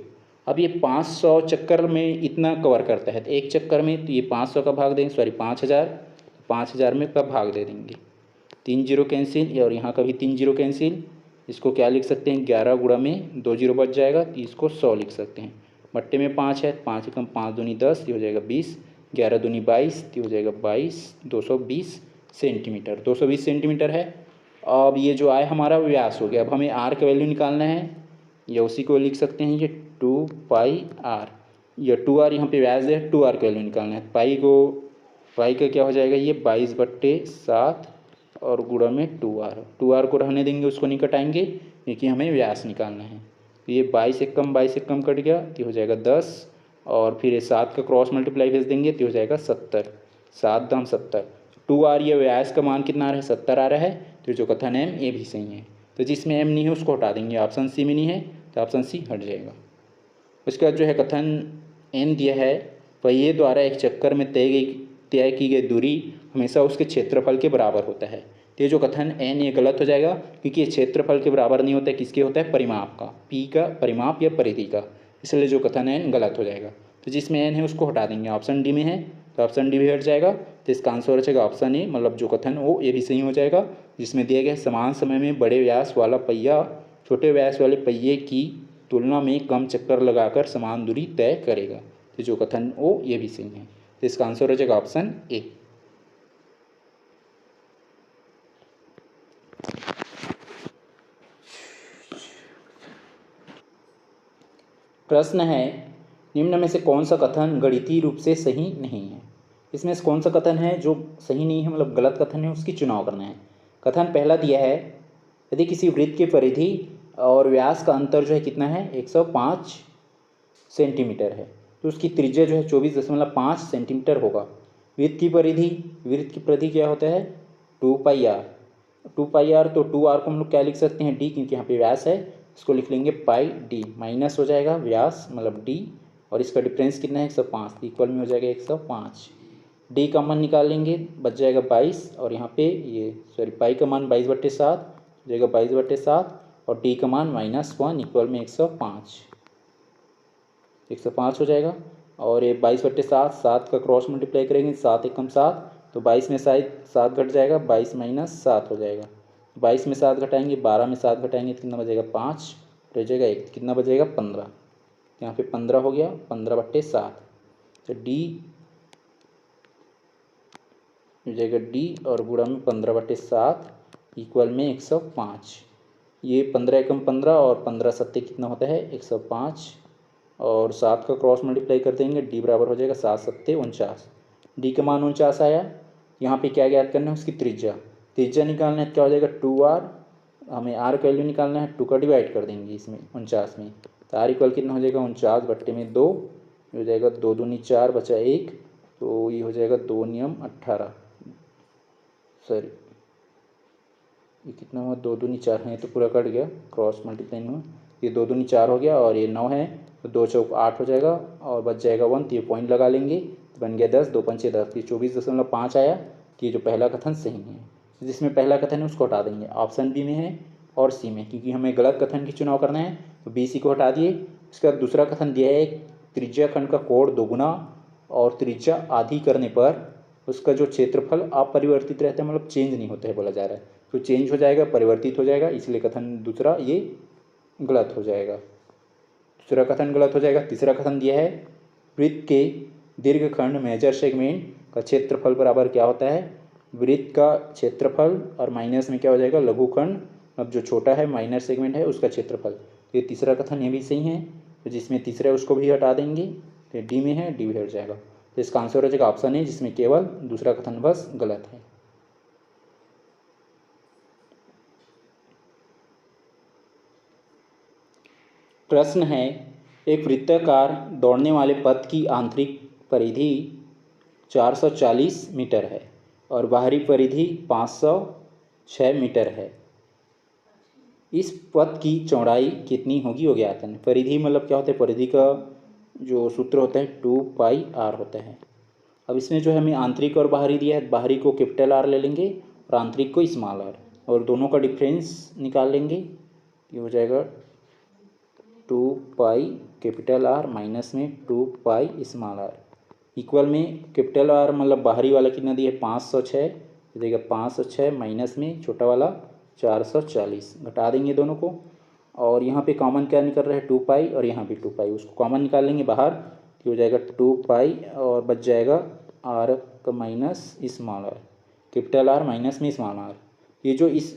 अब ये 500 चक्कर में इतना कवर करता है, तो एक चक्कर में तो ये 500 का भाग देंगे, सॉरी 5000 में का भाग दे देंगे, 3 जीरो कैंसिल और यहाँ का भी 3 जीरो कैंसिल। इसको क्या लिख सकते हैं, 11 गुणा में 2 जीरो बच जाएगा तो इसको 100 लिख सकते हैं। बट्टे में 5 है, 5 कम 5 दूनी 10, ये हो जाएगा 20, 11 दूनी 22, ये हो जाएगा 22, 220 सेंटीमीटर, 220 सेंटीमीटर है। अब ये जो आया हमारा व्यास हो गया। अब हमें आर का वैल्यू निकालना है, या उसी को लिख सकते हैं ये 2πr, या 2r यहाँ पे व्यास है, 2r का वैल्यू निकालना है। पाई का क्या हो जाएगा, ये 22/7 और गुणा में 2r को रहने देंगे, उसको नहीं कटाएंगे क्योंकि हमें व्यास निकालना है। तो ये 22 एक कम कट गया तो हो जाएगा 10 और फिर ये 7 का क्रॉस मल्टीप्लाई भेज देंगे तो हो जाएगा 70, 7 दाम 70। 2r ये व्यास का मान कितना आ रहा है, 70 आ रहा है, तो जो कथन एम ये भी सही है। तो जिसमें एम नहीं है उसको हटा देंगे, ऑप्शन सी में नहीं है तो ऑप्शन सी हट जाएगा। उसके बाद जो है कथन एन दिया है, पहिए द्वारा एक चक्कर में तय की गई दूरी हमेशा उसके क्षेत्रफल के बराबर होता है। तो ये जो कथन एन ये गलत हो जाएगा क्योंकि ये क्षेत्रफल के बराबर नहीं होता है, किसके होता है, परिमाप का, पी का परिमाप या परिधि का, इसलिए जो कथन एन गलत हो जाएगा। तो जिसमें एन है उसको हटा देंगे, ऑप्शन डी में है तो ऑप्शन डी भी हट जाएगा। तो इसका आंसर हो जाएगा ऑप्शन ए, मतलब जो कथन वो ये भी सही हो जाएगा, जिसमें दिया गया समान समय में बड़े व्यास वाला पहिया छोटे व्यास वाले पहिए की तुलना में कम चक्कर लगाकर समान दूरी तय करेगा। तो जो कथन वो ये भी सही है, तो इसका आंसर हो जाएगा ऑप्शन ए। प्रश्न है, निम्न में से कौन सा कथन गणितीय रूप से सही नहीं है। इसमें से कौन सा कथन है जो सही नहीं है, मतलब गलत कथन है, उसकी चुनाव करना है। कथन पहला दिया है, यदि किसी वृत्त की परिधि और व्यास का अंतर जो है कितना है 105 सेंटीमीटर है। तो उसकी त्रिज्या जो है 24.5 सेंटीमीटर होगा। वृत्त की परिधि क्या होता है 2πr। 2πr तो 2r को हम लोग क्या लिख सकते हैं d, क्योंकि यहाँ पे व्यास है, इसको लिख लेंगे पाई d। माइनस हो जाएगा व्यास मतलब d, और इसका डिफरेंस कितना है 105, इक्वल में हो जाएगा 105। डी का मान निकाल लेंगे, बच जाएगा 22, और यहाँ पे ये सॉरी पाई का मान 22/7 हो जाएगा 22/7, और डी का मान -1 इक्वल में 105। 105 हो जाएगा। और ये 22/7, 7 का क्रॉस मल्टीप्लाई करेंगे, 7 एकम 7, तो 22 में शायद 7 घट जाएगा, 22 - 7 हो जाएगा। 22 में 7 घटाएंगे, 12 में 7 घटाएंगे तो कितना बचेगा 5, रह जाएगा 1, कितना बचेगा 15। यहाँ पे 15 हो गया, 15/7, तो डी हो जाएगा डी और गुणा में 15/7 इक्वल में 105। ये 15 एकम 15 और 15 सत्ते कितना होता है 105, और 7 का क्रॉस मल्टीप्लाई कर देंगे, डी बराबर हो जाएगा 7 सत्ते 49। डी का मान 49 आया। यहाँ पे क्या ज्ञात करना है उसकी त्रिज्या निकालना है, क्या हो जाएगा 2r, हमें r का वैल्यू निकालना है, 2 का डिवाइड कर देंगे इसमें 49 में, तो r इक्वल कितना हो जाएगा 49/2, हो जाएगा 2 दूनी 4 बचा 1, तो ये हो जाएगा 2 नियम 18, सॉरी ये कितना हुआ 2 दूनी 4 है, तो पूरा कट गया, क्रॉस मल्टीप्लाई हुआ, ये 2 दूनी 4 हो गया, और ये 9 है तो 2 चौक 8 हो जाएगा, और बच जाएगा 1, तो ये पॉइंट लगा लेंगे, तो बन गया 10, 2 पंचे 10, ये 24.5 आया, कि ये जो पहला कथन सही है। जिसमें पहला कथन है उसको हटा देंगे, ऑप्शन बी में है और सी में, क्योंकि हमें गलत कथन की चुनाव करना है, तो बी सी को हटा दिए। उसके बाद दूसरा कथन दिया है त्रिज्या खंड का कोण दोगुना और त्रिज्या आधी करने पर उसका जो क्षेत्रफल अपरिवर्तित रहता है, मतलब चेंज नहीं होता है बोला जा रहा है, तो चेंज हो जाएगा, परिवर्तित हो जाएगा, इसलिए कथन दूसरा ये गलत हो जाएगा, दूसरा कथन गलत हो जाएगा। तीसरा कथन दिया है वृत्त के दीर्घखंड मेजर सेगमेंट का क्षेत्रफल बराबर क्या होता है वृत्त का क्षेत्रफल, और माइनस में क्या हो जाएगा लघुखंड, अब जो छोटा है माइनर सेगमेंट है उसका क्षेत्रफल। तो ये तीसरा कथन ये भी सही है, तो जिसमें तीसरा है उसको भी हटा देंगे, तो डी में है, डी भी हट जाएगा, तो इसका आंसर हो जाएगा ऑप्शन है, जिसमें केवल दूसरा कथन बस गलत है। प्रश्न है एक वृत्ताकार दौड़ने वाले पथ की आंतरिक परिधि 440 मीटर है और बाहरी परिधि 506 मीटर है। इस पथ की चौड़ाई कितनी होगी वो ज्ञात है। परिधि मतलब क्या होता है, परिधि का जो सूत्र होता है 2πr होता है। अब इसमें जो है हमें आंतरिक और बाहरी दिया है, बाहरी को कैपिटल आर ले लेंगे और आंतरिक को स्मॉल आर, और दोनों का डिफरेंस निकाल लेंगे, ये हो जाएगा 2π कैपिटल आर माइनस में 2π स्मॉल आर, इक्वल में कैपिटल आर मतलब बाहरी वाला कितना दिया है 506, तो देगा 506 माइनस में छोटा वाला 440, घटा देंगे दोनों को, और यहाँ पे कॉमन क्या निकल रहा है 2π, और यहाँ पे 2π, उसको कॉमन निकाल लेंगे बाहर, तो हो जाएगा 2π और बच जाएगा आर का minus small R, capital R minus में स्मॉल आर। ये जो इस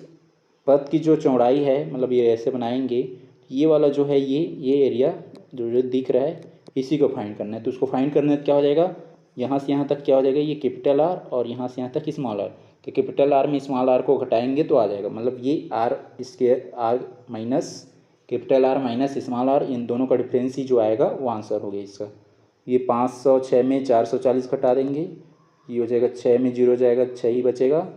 पथ की जो चौड़ाई है मतलब ये ऐसे बनाएंगे, ये वाला जो है ये एरिया जो दिख रहा है इसी को फाइंड करना है। तो उसको फाइंड करने क्या हो जाएगा, यहाँ से यहाँ तक क्या हो जाएगा ये कैपिटल आर, और यहाँ से यहाँ तक स्मॉल आर, तो कैपिटल आर में स्मॉल आर को घटाएंगे तो आ जाएगा, मतलब ये R square R minus capital R minus small R, इन दोनों का डिफरेंस ही जो आएगा वो आंसर हो गया इसका। ये 506 में 440 घटा देंगे, ये हो जाएगा 6 में 0 जाएगा, 6 ही बचेगा,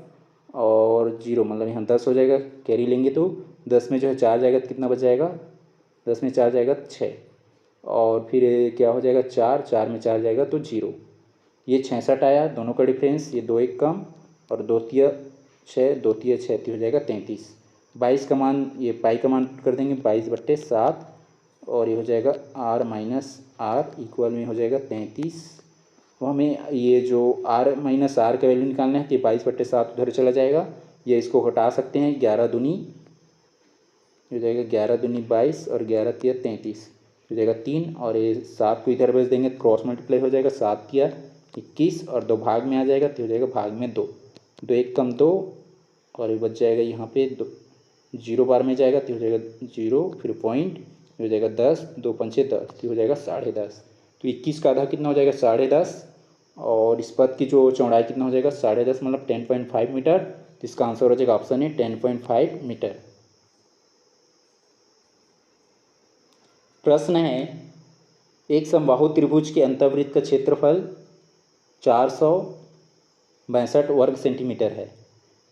और 0 मतलब यहाँ 10 हो जाएगा, कैरी लेंगे तो 10 में जो है 4 जाएगा तो कितना बच जाएगा, 10 में 4 जाएगा 6, और फिर क्या हो जाएगा 4 में 4 जाएगा तो 0, ये 66 आया, दोनों का डिफरेंस, ये 2 1 कम और 2 तिया 6, 2 तिया 6 हो जाएगा 33। 22 का मान ये पाई का मान कर देंगे 22/7, और ये हो जाएगा आर माइनस आर इक्वल में हो जाएगा 33। तो हमें ये जो आर माइनस आर का वैल्यू निकालना है, तो 22/7 उधर चला जाएगा, ये इसको घटा सकते हैं, 11 दूनी हो जाएगा 11 दूनी 22 और 11 तिया 33 हो जाएगा 3, और ये 7 को इधर भेज देंगे, क्रॉस मल्टीप्लाई हो जाएगा, 7 तिया 21 और 2 भाग में आ जाएगा तो हो जाएगा भाग में 2, 2 1 कम 2, और ये बच जाएगा यहाँ पे 2 0 बार में जाएगा तो हो जाएगा 0, फिर पॉइंट हो जाएगा 10, 2 पंचे 10 तो हो जाएगा 10.5, तो 21 का आधा कितना हो जाएगा 10.5, और इस पथ की जो चौड़ाई कितना हो जाएगा 10.5 मतलब 10.5 मीटर, तो इसका आंसर हो जाएगा ऑप्शन है 10.5 मीटर। प्रश्न है, एक समबाहु त्रिभुज के अंतःवृत्त का क्षेत्रफल 462 वर्ग सेंटीमीटर है।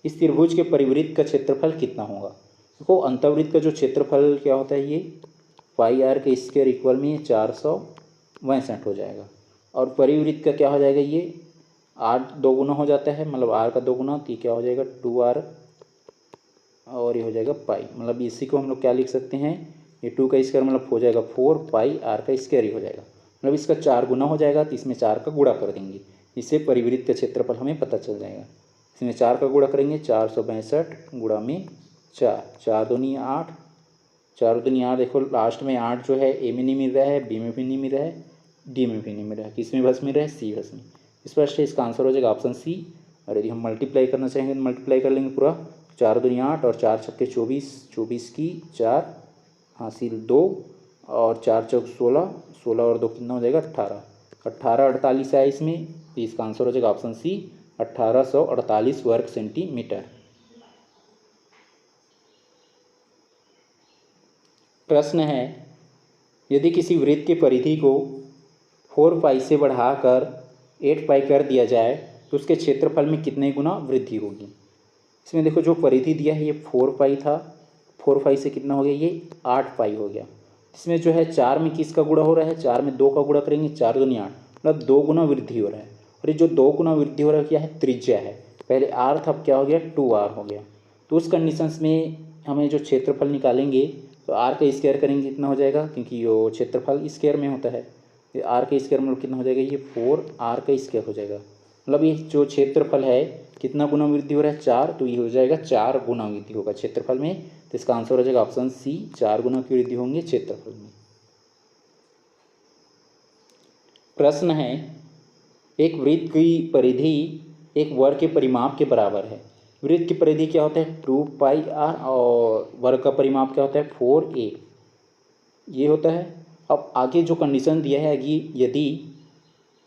इस त्रिभुज के परिवृत्त का क्षेत्रफल कितना होगा? देखो अंतःवृत्त का जो क्षेत्रफल क्या होता है, ये पाई आर के स्क्वायर इक्वल में 462 हो जाएगा। और परिवृत्त का क्या हो जाएगा, ये 8 दो गुना हो जाता है, मतलब आर का 2 गुना, तो ये क्या हो जाएगा 2r और ये हो जाएगा पाई। मतलब इसी को हम लोग क्या लिख सकते हैं, ये 2 का स्क्वायर मतलब हो जाएगा 4 पाई आर का स्क्वायर ही हो जाएगा। मतलब इसका 4 गुना हो जाएगा, तो इसमें 4 का गुणा कर देंगे, इससे परिवृत्त का क्षेत्रफल हमें पता चल जाएगा। इसमें 4 का गुणा करेंगे, 462 गुणा में 4, 4 दूनी 8, 4 दूनी 8। देखो लास्ट में 8 जो है ए में नहीं मिल रहा है, बी में भी नहीं मिल रहा है, डी में भी नहीं मिल रहा है, किस में बस मिल रहा है, सी बस में। स्पष्ट है, इसका आंसर हो जाएगा ऑप्शन सी। और यदि हम मल्टीप्लाई करना चाहेंगे तो मल्टीप्लाई कर लेंगे पूरा, 4 दूनी 8 और 4 छक्के 24, 24 की 4 हासिल 2 और 4 चौक 16, 16 और 2 कितना हो जाएगा 18, 18 48 है इसमें, तो इसका आंसर हो जाएगा ऑप्शन सी 1848 वर्ग सेंटीमीटर। प्रश्न है, यदि किसी वृत्त की परिधि को 4 पाई से बढ़ाकर 8 पाई कर दिया जाए तो उसके क्षेत्रफल में कितने गुना वृद्धि होगी? इसमें देखो जो परिधि दिया है ये 4 पाई था, 4 पाई से कितना हो गया, ये 8 पाई हो गया। इसमें जो है 4 में किसका गुणा हो रहा है, 4 में 2 का गुणा करेंगे, 4 दूनी 8, मतलब 2 गुना वृद्धि हो रहा है। और ये जो 2 गुना वृद्धि हो रहा है क्या है, त्रिज्या है। पहले r था, अब क्या हो गया 2r हो गया। तो उस कंडीशंस में हमें जो क्षेत्रफल निकालेंगे तो r का स्क्वायर करेंगे, कितना हो जाएगा, क्योंकि ये क्षेत्रफल स्क्वायर में होता है, आर का स्क्वायर मतलब कितना हो जाएगा, ये 4r का स्क्वायर हो जाएगा। मतलब ये जो क्षेत्रफल है कितना गुना वृद्धि हो रहा है, 4, तो ये हो जाएगा 4 गुना वृद्धि होगा क्षेत्रफल में। तो इसका आंसर हो जाएगा ऑप्शन सी, 4 गुना की वृद्धि होंगे क्षेत्रफल में। प्रश्न है, एक वृत्त की परिधि एक वर्ग के परिमाप के बराबर है। वृत्त की परिधि क्या होता है 2 पाई आर और वर्ग का परिमाप क्या होता है 4a, ये होता है। अब आगे जो कंडीशन दिया है कि यदि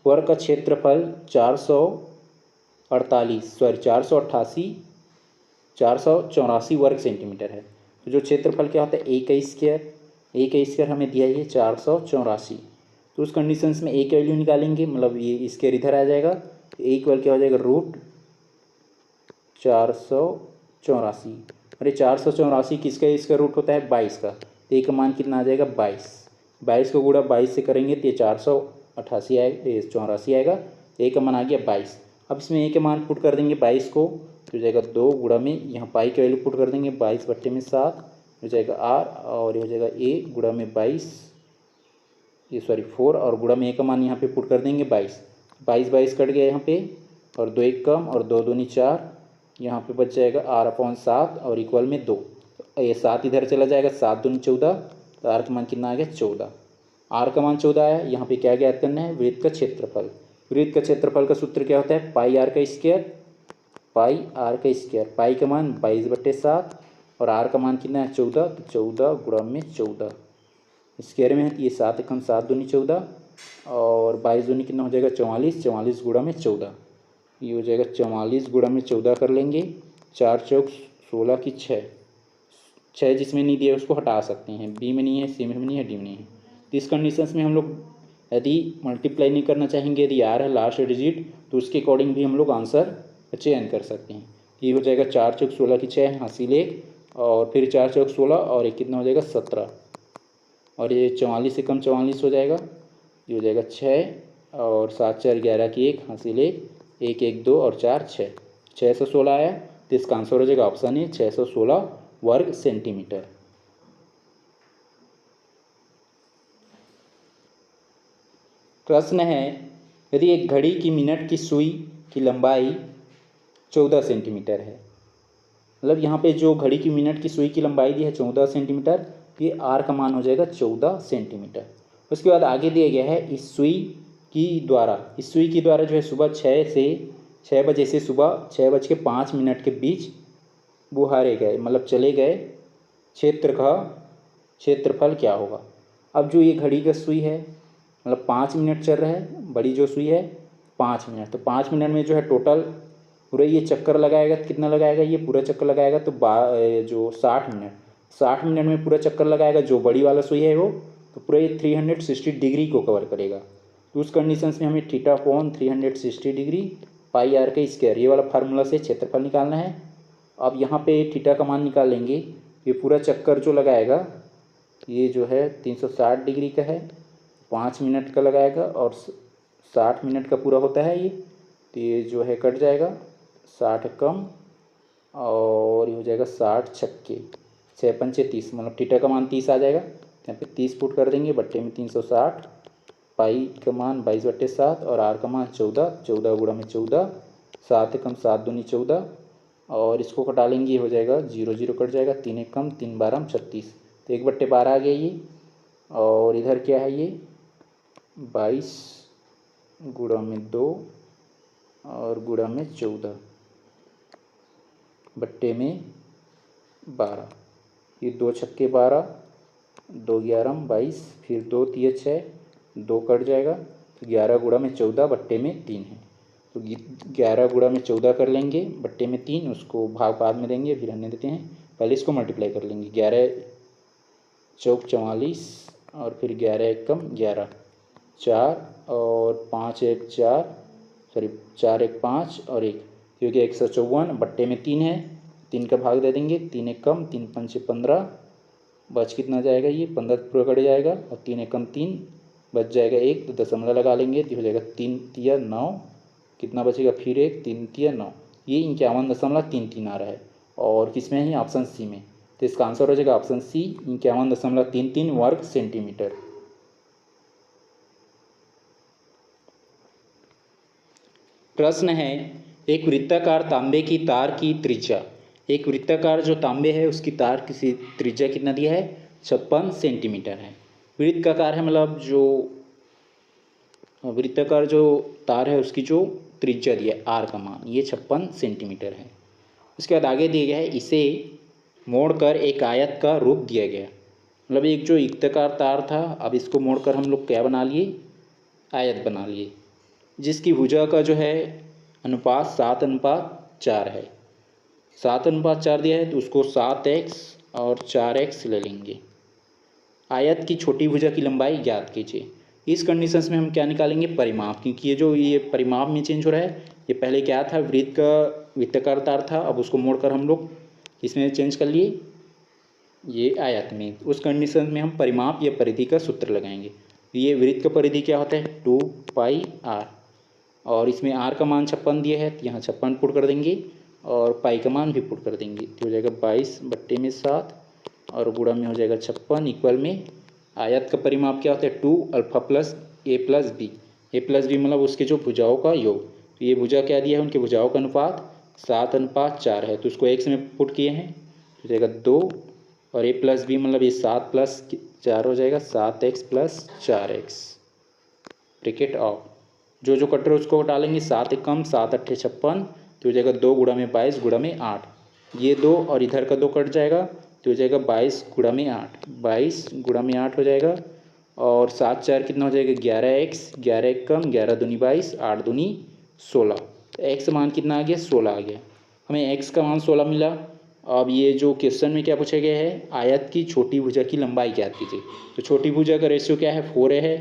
वर्ग का क्षेत्रफल 484 वर्ग सेंटीमीटर है, तो जो क्षेत्रफल क्या होता है ए का स्क्वायर हमें दिया है ये 484। तो उस कंडीशंस में ए की वैल्यू निकालेंगे, मतलब ये स्क्वायर इधर आ जाएगा, तो ए इक्वल क्या हो जाएगा √484। अरे 484 किसका इसका रूट होता है 22 का, तो ए का मान कितना आ जाएगा 22 को गुणा 22 से करेंगे तो ये 488 आएगा, ये 84 आएगा, ए का मान आ गया 22। अब इसमें ए के मान पुट कर देंगे 22 को, तो हो जाएगा 2 गुणा में यहाँ पाई की वैल्यू पुट कर देंगे 22/7 हो जाएगा आर, और ये हो जाएगा ए गुणा में 22, ये सॉरी 4, और गुणा में ए का मान यहाँ पे पुट कर देंगे 22 कट गया यहाँ पे, और 2 1 कम और 2 दूनी 4, यहाँ पे बच जाएगा r/7 और इक्वल में 2, ये 7 इधर चला जाएगा, 7 दूनी 14, तो आर का मान कितना आ गया 14। आर का मान 14 आया। यहाँ पे क्या ज्ञात करना है, वृत्त का क्षेत्रफल। वृत्त का क्षेत्रफल का सूत्र क्या होता है, पाई आर का स्क्वायर, पाई का मान 22/7 और आर का मान कितना है 14, तो 14 गुणा में 14 स्क्वायर में है, तो ये 7 एकम 7 दूनी 14 और 22 दूनी कितना हो जाएगा 44, 44 गुणा में 14, ये हो जाएगा 44 गुणा में 14 कर लेंगे, 4 चौक 16 की 6 जिसमें नहीं दिया उसको हटा सकते हैं, बी में नहीं है, सी में नहीं है, डी में नहीं है। तो इस कंडीशंस में हम लोग यदि मल्टीप्लाई नहीं करना चाहेंगे, यदि आर है लास्ट डिजिट, तो उसके अकॉर्डिंग भी हम लोग आंसर चयन कर सकते हैं। ये हो जाएगा 4 चौक 16 की 6 हासिल 1 और फिर 4 चौक 16 और एक कितना हो जाएगा 17 और ये 44 से कम 44 हो जाएगा, ये हो जाएगा 6 और 7 4 11 की 1 हासिल 1 1 1 2 और 4 6, 616 आया। तो इसका आंसर हो जाएगा ऑप्शन ए 616 वर्ग सेंटीमीटर। प्रश्न है, यदि एक घड़ी की मिनट की सुई की लंबाई 14 सेंटीमीटर है, मतलब यहाँ पे जो घड़ी की मिनट की सुई की लंबाई दी है 14 सेंटीमीटर, ये आर का मान हो जाएगा 14 सेंटीमीटर। उसके बाद आगे दिया गया है इस सुई की द्वारा जो है सुबह 6 बजे से सुबह 6:05 के बीच बुहारे गए, मतलब चले गए क्षेत्र का क्षेत्रफल क्या होगा। अब जो ये घड़ी का सुई है मतलब 5 मिनट चल रहा है, बड़ी जो सुई है 5 मिनट, तो 5 मिनट में जो है टोटल पूरा ये चक्कर लगाएगा तो कितना लगाएगा, ये पूरा चक्कर लगाएगा तो जो 60 मिनट में पूरा चक्कर लगाएगा जो बड़ी वाला सुई है वो, तो पूरे 360 डिग्री को कवर करेगा। तो उस कंडीशंस में हमें theta upon 360 degree pi R का स्क्वायर, ये वाला फार्मूला से क्षेत्रफल निकालना है। अब यहाँ पे थीटा का मान निकाल लेंगे। ये पूरा चक्कर जो लगाएगा ये जो है 360 डिग्री का है, 5 मिनट का लगाएगा और 60 मिनट का पूरा होता है ये। तो ये जो है कट जाएगा, 60 कम और ये हो जाएगा 60 छक्के 6 पंचे 30, मतलब थीटा का मान 30 आ जाएगा। यहाँ पे 30 पुट कर देंगे, बट्टे में 360, पाई का मान 22/7 और आर का मान 14, 14 गुणा में 14, 7 कम 7 दूनी 14 और इसको कटा लेंगे, ये हो जाएगा 0 0 कट जाएगा, 3 1 कम 3 12 36, तो 1/12 आ गया ये। और इधर क्या है ये 22 गुणा में 2 और गुणा में 14 बट्टे में 12, ये 2 छक्के 12, 2 11 22, फिर 2 3 6, 2 कट जाएगा, तो 11 गुणा में 14 बट्टे में 3 है। तो 11 गुणा में 14 कर लेंगे बट्टे में 3, उसको भाग बाद में देंगे, फिर हमने देते हैं, पहले इसको मल्टीप्लाई कर लेंगे। 11 चौक 44 और फिर 11 एक कम 11, 4 और 5 1 4, सॉरी 4 1 5 और 1, क्योंकि 154 बट्टे में 3 है, 3 का भाग दे देंगे, 3 1 कम 3 5 15, बच कितना जाएगा ये 15 पूरा कट जाएगा और 3 1 कम 3 बच जाएगा 1, तो दशमलव लगा लेंगे तो हो जाएगा 3 3 9, कितना बचेगा फिर 1 3 3 9, ये 51.33 आ रहा है और किसमें है ऑप्शन सी में। तो इसका आंसर हो जाएगा ऑप्शन सी 51.33 वर्ग सेंटीमीटर। प्रश्न है एक वृत्ताकार तांबे की तार की त्रिज्या, एक वृत्ताकार जो तांबे है उसकी तार की त्रिज्या कितना दिया है 56 सेंटीमीटर है। वृत्त का आकार है, मतलब जो वृत्ताकार जो तार है उसकी जो त्रिज्या दिया है आर का मान ये 56 सेंटीमीटर है। उसके बाद आगे दिया गया है इसे मोड़कर एक आयत का रूप दिया गया, मतलब एक जो वृत्ताकार तार था अब इसको मोड़कर हम लोग क्या बना लिए आयत बना लिए, जिसकी भुजा का जो है अनुपात 7:4 है। 7:4 दिया है तो उसको 7x और 4x ले लेंगे। आयत की छोटी भुजा की लंबाई ज्ञात कीजिए। इस कंडीशंस में हम क्या निकालेंगे परिमाप, क्योंकि ये जो ये परिमाप में चेंज हो रहा है, ये पहले क्या था वृत्त का वृत्ताकार तार था, अब उसको मोड़कर हम लोग इसमें चेंज कर लिए ये आयत में। उस कंडीशन में हम परिमाप या परिधि का सूत्र लगाएंगे। ये वृत्त का परिधि क्या होता है 2πr और इसमें r का मान 56 दिया है तो यहाँ 56 पुट कर देंगे और पाई का मान भी पुट कर देंगे, तो हो जाएगा 22 बट्टे में 7 और गुणा में हो जाएगा 56 इक्वल में आयत का परिमाप क्या होता है 2 alpha plus a plus B, a plus B मतलब उसके जो भुजाओं का योग। तो ये भुजा क्या दिया है उनके भुजाओं का अनुपात 7:4 है, तो उसको x में पुट किए हैं तो जाएगा 2 और a प्लस बी मतलब ये 7 + 4 हो जाएगा 7x + 4x ब्रैकेट ऑफ, जो जो कट रहे उसको हटा लेंगे, 7 1 कम 7 8 56, तो हो जाएगा 2 गुणा में 22 गुणा में 8, ये 2 और इधर का 2 कट जाएगा तो हो जाएगा 22 गुणा में 8, 22 गुणा में 8 हो जाएगा और 7 4 कितना हो जाएगा 11x, 11 1 कम 11 दूनी 22, 8 दूनी 16, तो x मान कितना आ गया 16 आ गया। हमें x का मान 16 मिला। अब ये जो क्वेश्चन में क्या पूछा गया है आयत की छोटी भुजा की लंबाई ज्ञात कीजिए, तो छोटी भुजा का रेशियो क्या है 4 है,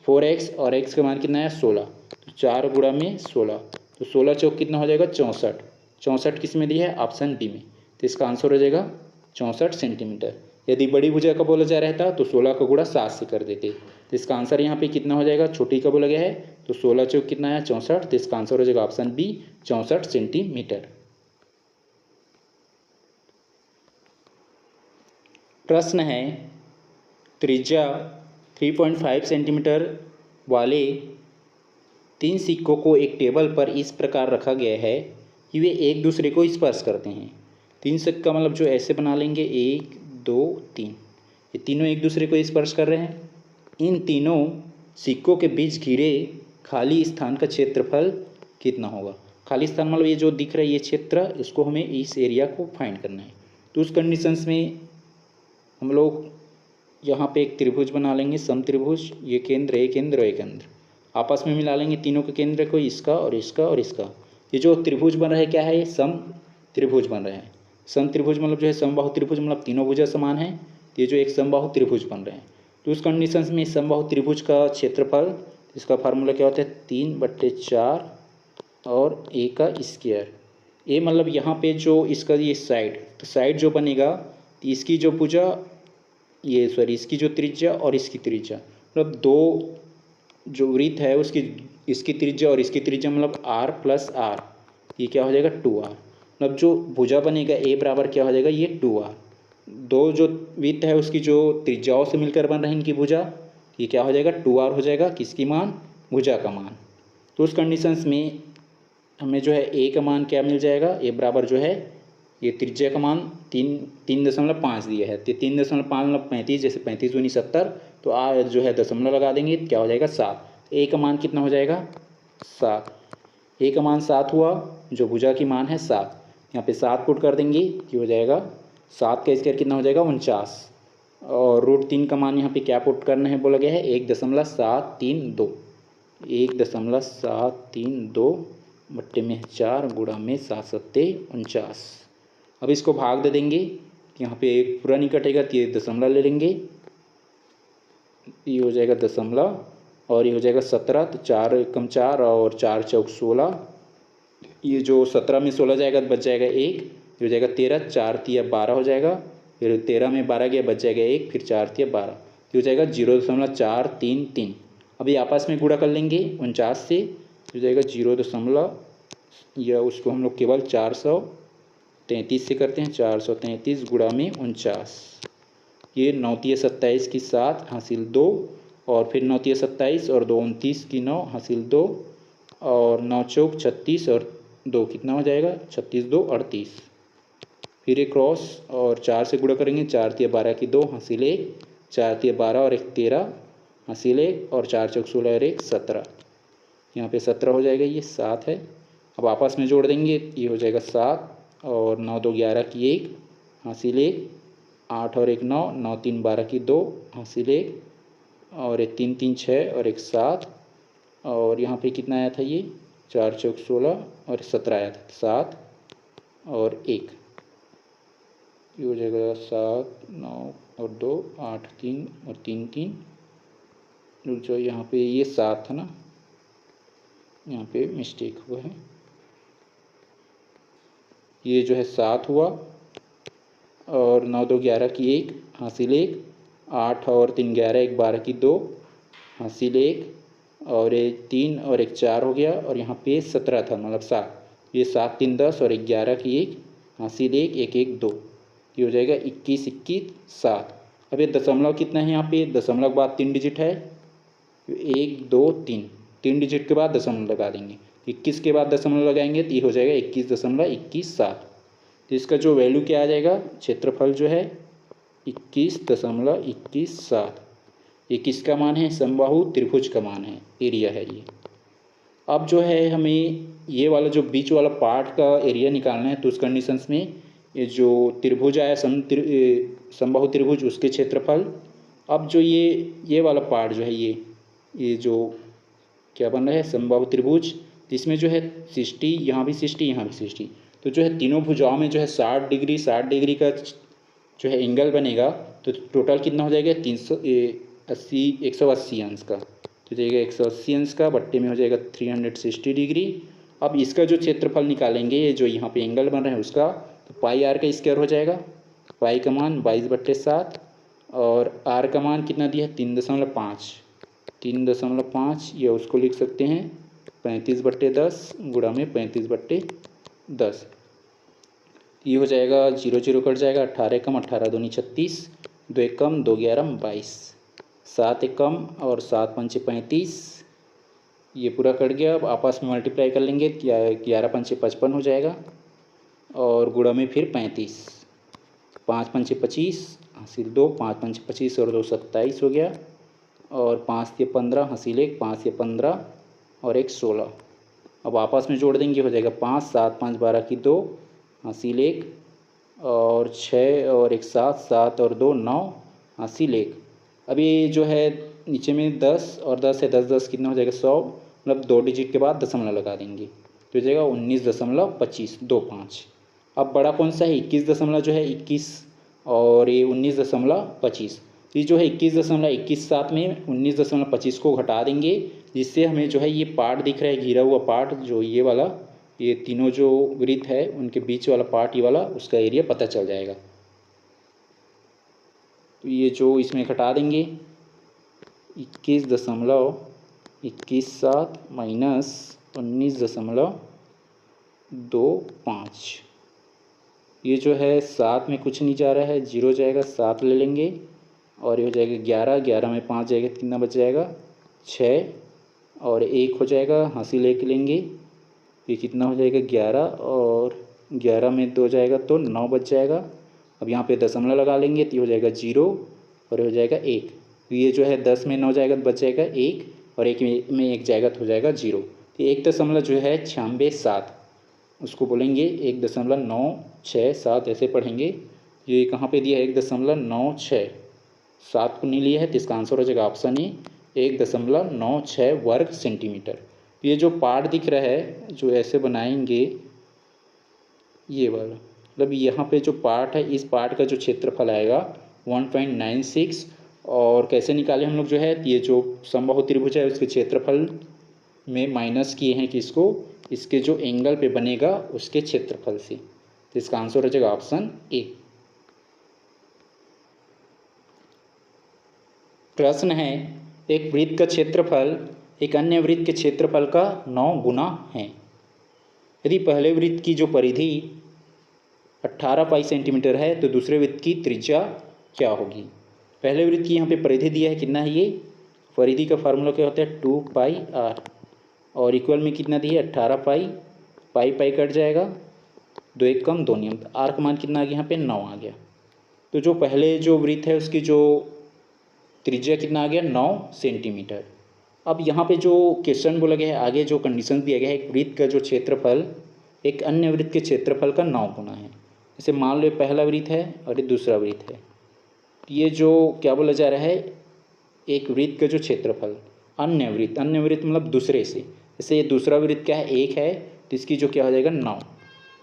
4x और x का मान कितना है 16, तो 4 गुणा में 16, तो 16 चौक कितना हो जाएगा 64, 64 किस में दिया है ऑप्शन डी में, तो इसका आंसर हो जाएगा 64 सेंटीमीटर। यदि बड़ी भुजा का बोला जा रहा था तो 16 का गुणा 7 से कर देते, तो इसका आंसर यहाँ पे कितना हो जाएगा, छोटी का बोला गया है तो 16 चौक कितना है 64, तो इसका आंसर हो जाएगा ऑप्शन बी 64 सेंटीमीटर। प्रश्न है त्रिज्या 3.5 सेंटीमीटर वाले 3 सिक्कों को एक टेबल पर इस प्रकार रखा गया है कि वे एक दूसरे को स्पर्श करते हैं। 3 सिक्का मतलब जो ऐसे बना लेंगे 1 2 3, ये तीनों एक दूसरे को स्पर्श कर रहे हैं। इन तीनों सिक्कों के बीच घिरे खाली स्थान का क्षेत्रफल कितना होगा। खाली स्थान मतलब ये जो दिख रहा है ये क्षेत्र, इसको हमें इस एरिया को फाइंड करना है। तो उस कंडीशंस में हम लोग यहाँ पे एक त्रिभुज बना लेंगे सम त्रिभुज, ये केंद्र एक केंद्र और एक केंद्र आपस में मिला लेंगे तीनों के केंद्र को, इसका और इसका और इसका। ये जो त्रिभुज बन रहा है क्या है ये सम त्रिभुज बन रहा है। सम त्रिभुज मतलब जो है समबाहु त्रिभुज मतलब तीनों भुजा समान है, ये जो एक समबाहु त्रिभुज बन रहे हैं। तो उस कंडीशंस में समबाहु त्रिभुज का क्षेत्रफल, इसका फार्मूला क्या होता है 3/4 और ए का स्क्वायर। ए मतलब यहाँ पे जो इसका ये साइड, तो साइड जो बनेगा तो इसकी जो भुजा, ये सॉरी इसकी जो त्रिज्या और इसकी त्रिज्या, मतलब दो जो वृत्त है उसकी, इसकी त्रिज्या और इसकी त्रिज्या मतलब r + r, ये क्या हो जाएगा 2r। मतलब जो भुजा बनेगा a बराबर क्या हो जाएगा ये 2r। दो जो वृत्त है उसकी जो त्रिज्याओं से मिलकर बन रहे हैं इनकी भुजा, ये क्या हो जाएगा 2r हो जाएगा, किसकी मान, भुजा का मान। तो उस कंडीशंस में हमें जो है a का मान क्या मिल जाएगा, a बराबर जो है ये त्रिज्या का मान 3.5 दिया है, तो 3.5 मतलब 35, जैसे 35 दूनी 70, तो जो है दशमलव लगा देंगे, क्या हो जाएगा 7। ए का मान कितना हो जाएगा 7, ए का मान 7 हुआ, जो भुजा की मान है 7, यहाँ पे 7 पुट कर देंगे कि हो जाएगा 7 का स्क्वायर कितना हो जाएगा 49, और √3 का मान यहाँ पे क्या पुट करना है बोला गया है 1.732, 1.732 बट्टे में 4 गुणा में 7 सत्ते 49। अब इसको भाग दे देंगे, यहाँ पे एक पूरा नहीं कटेगा तो ये दशमलव ले लेंगे, ये हो जाएगा दशमलव और ये हो जाएगा 17, तो 4 एकम 4 और 4 चौक 16, ये जो 17 में 16 जाएगा तो बच जाएगा 1, ये हो जाएगा 13, 4 तिया 12 हो जाएगा, फिर 13 में 12 गया बच जाएगा 1, फिर 4 तिया 12, ये हो जाएगा 0.433। अभी आपस में गुणा कर लेंगे 49 से, हो जाएगा 0, या उसको हम लोग केवल 433 से करते हैं, 433 गुणा में 49, ये 9 तिया 27 की 7 हासिल 2, और फिर 9 तिया 27 और 2 29 की 9 हासिल 2, और 9 चौक 36 और 2 कितना हो जाएगा 36 2 38, फिर एक क्रॉस और 4 से गुणा करेंगे, 4 तिया 12 की 2 हासिल 1, 4 तिया 12 और 1 13 हासिल 1, और 4 चौक 16 और 1 17, यहाँ पे 17 हो जाएगा, ये 7 है। अब आपस में जोड़ देंगे, ये हो जाएगा 7 और 9 2 11 की 1 हासिल 1, 8 और 1 9, 9 3 12 की 2 हासिल 1, और 1 3 3 6 और 1 7, और यहाँ पे कितना आया था ये 4 चौक 16 और 17 आया था, 7 और 1, ये हो जाएगा 7 9 और 2 8 3 और 3 3, जो यहाँ पे ये 7 था ना, यहाँ पे मिस्टेक हुआ है, ये जो है 7 हुआ, और 9 2 11 की 1 हासिल 1, 8 और 3 11 1 12 की 2 हासिल 1, और 1 3 और 1 4 हो गया, और यहाँ पे 17 था मतलब 7, ये 7 3 10 और 11 की 1 हासिल 1 1 1 2, ये हो जाएगा 21 21 7। अब ये दशमलव कितना है, यहाँ पे दशमलव के बाद 3 डिजिट है, 1 2 3, 3 डिजिट के बाद दशमलव लगा देंगे, 21 के बाद दशमलव लगाएंगे तो ये हो जाएगा 21.217। तो इसका जो वैल्यू क्या आ जाएगा, क्षेत्रफल जो है 21.217, ये किसका मान है, समबाहु त्रिभुज का मान है, एरिया है ये। अब जो है हमें ये वाला जो बीच वाला पार्ट का एरिया निकालना है, तो उस कंडीशंस में ये जो त्रिभुज आया समबाहु त्रिभुज, उसके क्षेत्रफल। अब जो ये वाला पार्ट जो है, ये जो क्या बन रहा है समबाहु त्रिभुज, इसमें जो है 60, यहाँ भी 60 यहाँ भी 60, तो जो है तीनों भुजाओं में जो है 60 डिग्री का जो है एंगल बनेगा, तो टोटल कितना हो जाएगा 180 अंश का, तो जाएगा 180 अंश का बट्टे में हो जाएगा 360 डिग्री। अब इसका जो क्षेत्रफल निकालेंगे, ये जो यहाँ पे एंगल बन रहा है उसका, तो पाई आर का स्क्वायर हो जाएगा, पाई का मान 22/7, और आर का मान कितना दिया है 3.5, या उसको लिख सकते हैं 35/10 गुणा में 35/10, ये हो जाएगा 0 0 कट जाएगा, 18 कम 18 दूनी 36, 2 1 कम 2 11 22, 7 1 कम और 7 5 35, ये पूरा कट गया। अब आपस में मल्टीप्लाई कर लेंगे, 11 5 55 हो जाएगा, और गुणा में फिर 35, 5 5 25 हासिल 2, 5 5 25 और 2 27 हो गया, और 5 से 15 हासिल 1, 5 से 15 और 1 16। अब आपस में जोड़ देंगे, हो जाएगा 5 7 5 12 की 2 हासिल 1, और 6 और 1 7 7 और 2 9 हासिल 1। अब ये जो है नीचे में 10 और 10 है, 10 10 कितना हो जाएगा 100, मतलब 2 डिजिट के बाद दशमलव लगा देंगे, तो हो जाएगा 19.2525। अब बड़ा कौन सा है 21 दशमलव जो है 21, और ये 19.25, तो ये जो है 21.21 साथ में 19.25 को घटा देंगे, जिससे हमें जो है ये पार्ट दिख रहा है, घिरा हुआ पार्ट जो ये वाला, ये तीनों जो वृत्त है उनके बीच वाला पार्ट ये वाला, उसका एरिया पता चल जाएगा। तो ये जो इसमें घटा देंगे 21.21 माइनस 19.25, ये जो है 7 में कुछ नहीं जा रहा है, 0 जाएगा, 7 ले लेंगे और ये हो जाएगा 11, 11 में 5 जाएगा, कितना बच जाएगा 6 और 1 हो जाएगा, हासिल लेके लेंगे, ये कितना हो जाएगा 11 और 11 में 2 जाएगा तो 9 बच जाएगा। अब यहाँ पे दशमलव लगा लेंगे तो ये हो जाएगा 0 और ये हो जाएगा 1, तो ये जो है 10 में 9 जाएगा तो बच जाएगा 1 और 1 में 1 जाएगा तो हो जाएगा 0। तो 1 जो है 96.7, उसको बोलेंगे 1.967 ऐसे पढ़ेंगे। ये कहाँ पे दिया है 1.96, 7 को नहीं लिया है तो इसका आंसर हो जाएगा ऑप्शन ए 1.96 वर्ग सेंटीमीटर। ये जो पार्ट दिख रहा है जो ऐसे बनाएंगे ये वाला, मतलब यहाँ पे जो पार्ट है इस पार्ट का जो क्षेत्रफल आएगा 1.96, और कैसे निकाले हम लोग जो है ये जो समबाहु त्रिभुज है उसके क्षेत्रफल में माइनस किए हैं किसको, इसके जो एंगल पे बनेगा उसके क्षेत्रफल से, तो इसका आंसर हो जाएगा ऑप्शन ए। प्रश्न है एक वृत्त का क्षेत्रफल एक अन्य वृत्त के क्षेत्रफल का 9 गुना है। यदि पहले वृत्त की जो परिधि 18 पाई सेंटीमीटर है तो दूसरे वृत्त की त्रिज्या क्या होगी। पहले वृत्त की यहाँ पे परिधि दिया है, कितना है ये, परिधि का फार्मूला क्या होता है 2 पाई r, और इक्वल में कितना दिया है 18 पाई, पाई पाई कट जाएगा, 2 एक कम 2 नियम, r का मान कितना आ गया यहाँ पे 9 आ गया। तो जो पहले जो वृत्त है उसकी जो त्रिज्या कितना आ गया 9 सेंटीमीटर। अब यहाँ पे जो क्वेश्चन बोला गया है, आगे जो कंडीशन दिया गया है, एक वृत्त का जो क्षेत्रफल एक अन्य वृत्त के क्षेत्रफल का 9 गुना है। जैसे मान लो पहला वृत्त है और ये दूसरा वृत्त है, ये जो क्या बोला जा रहा है, एक वृत्त का जो क्षेत्रफल अन्य वृत्त मतलब दूसरे से, जैसे ये दूसरा वृत्त क्या है 1 है तो इसकी जो क्या हो जाएगा 9।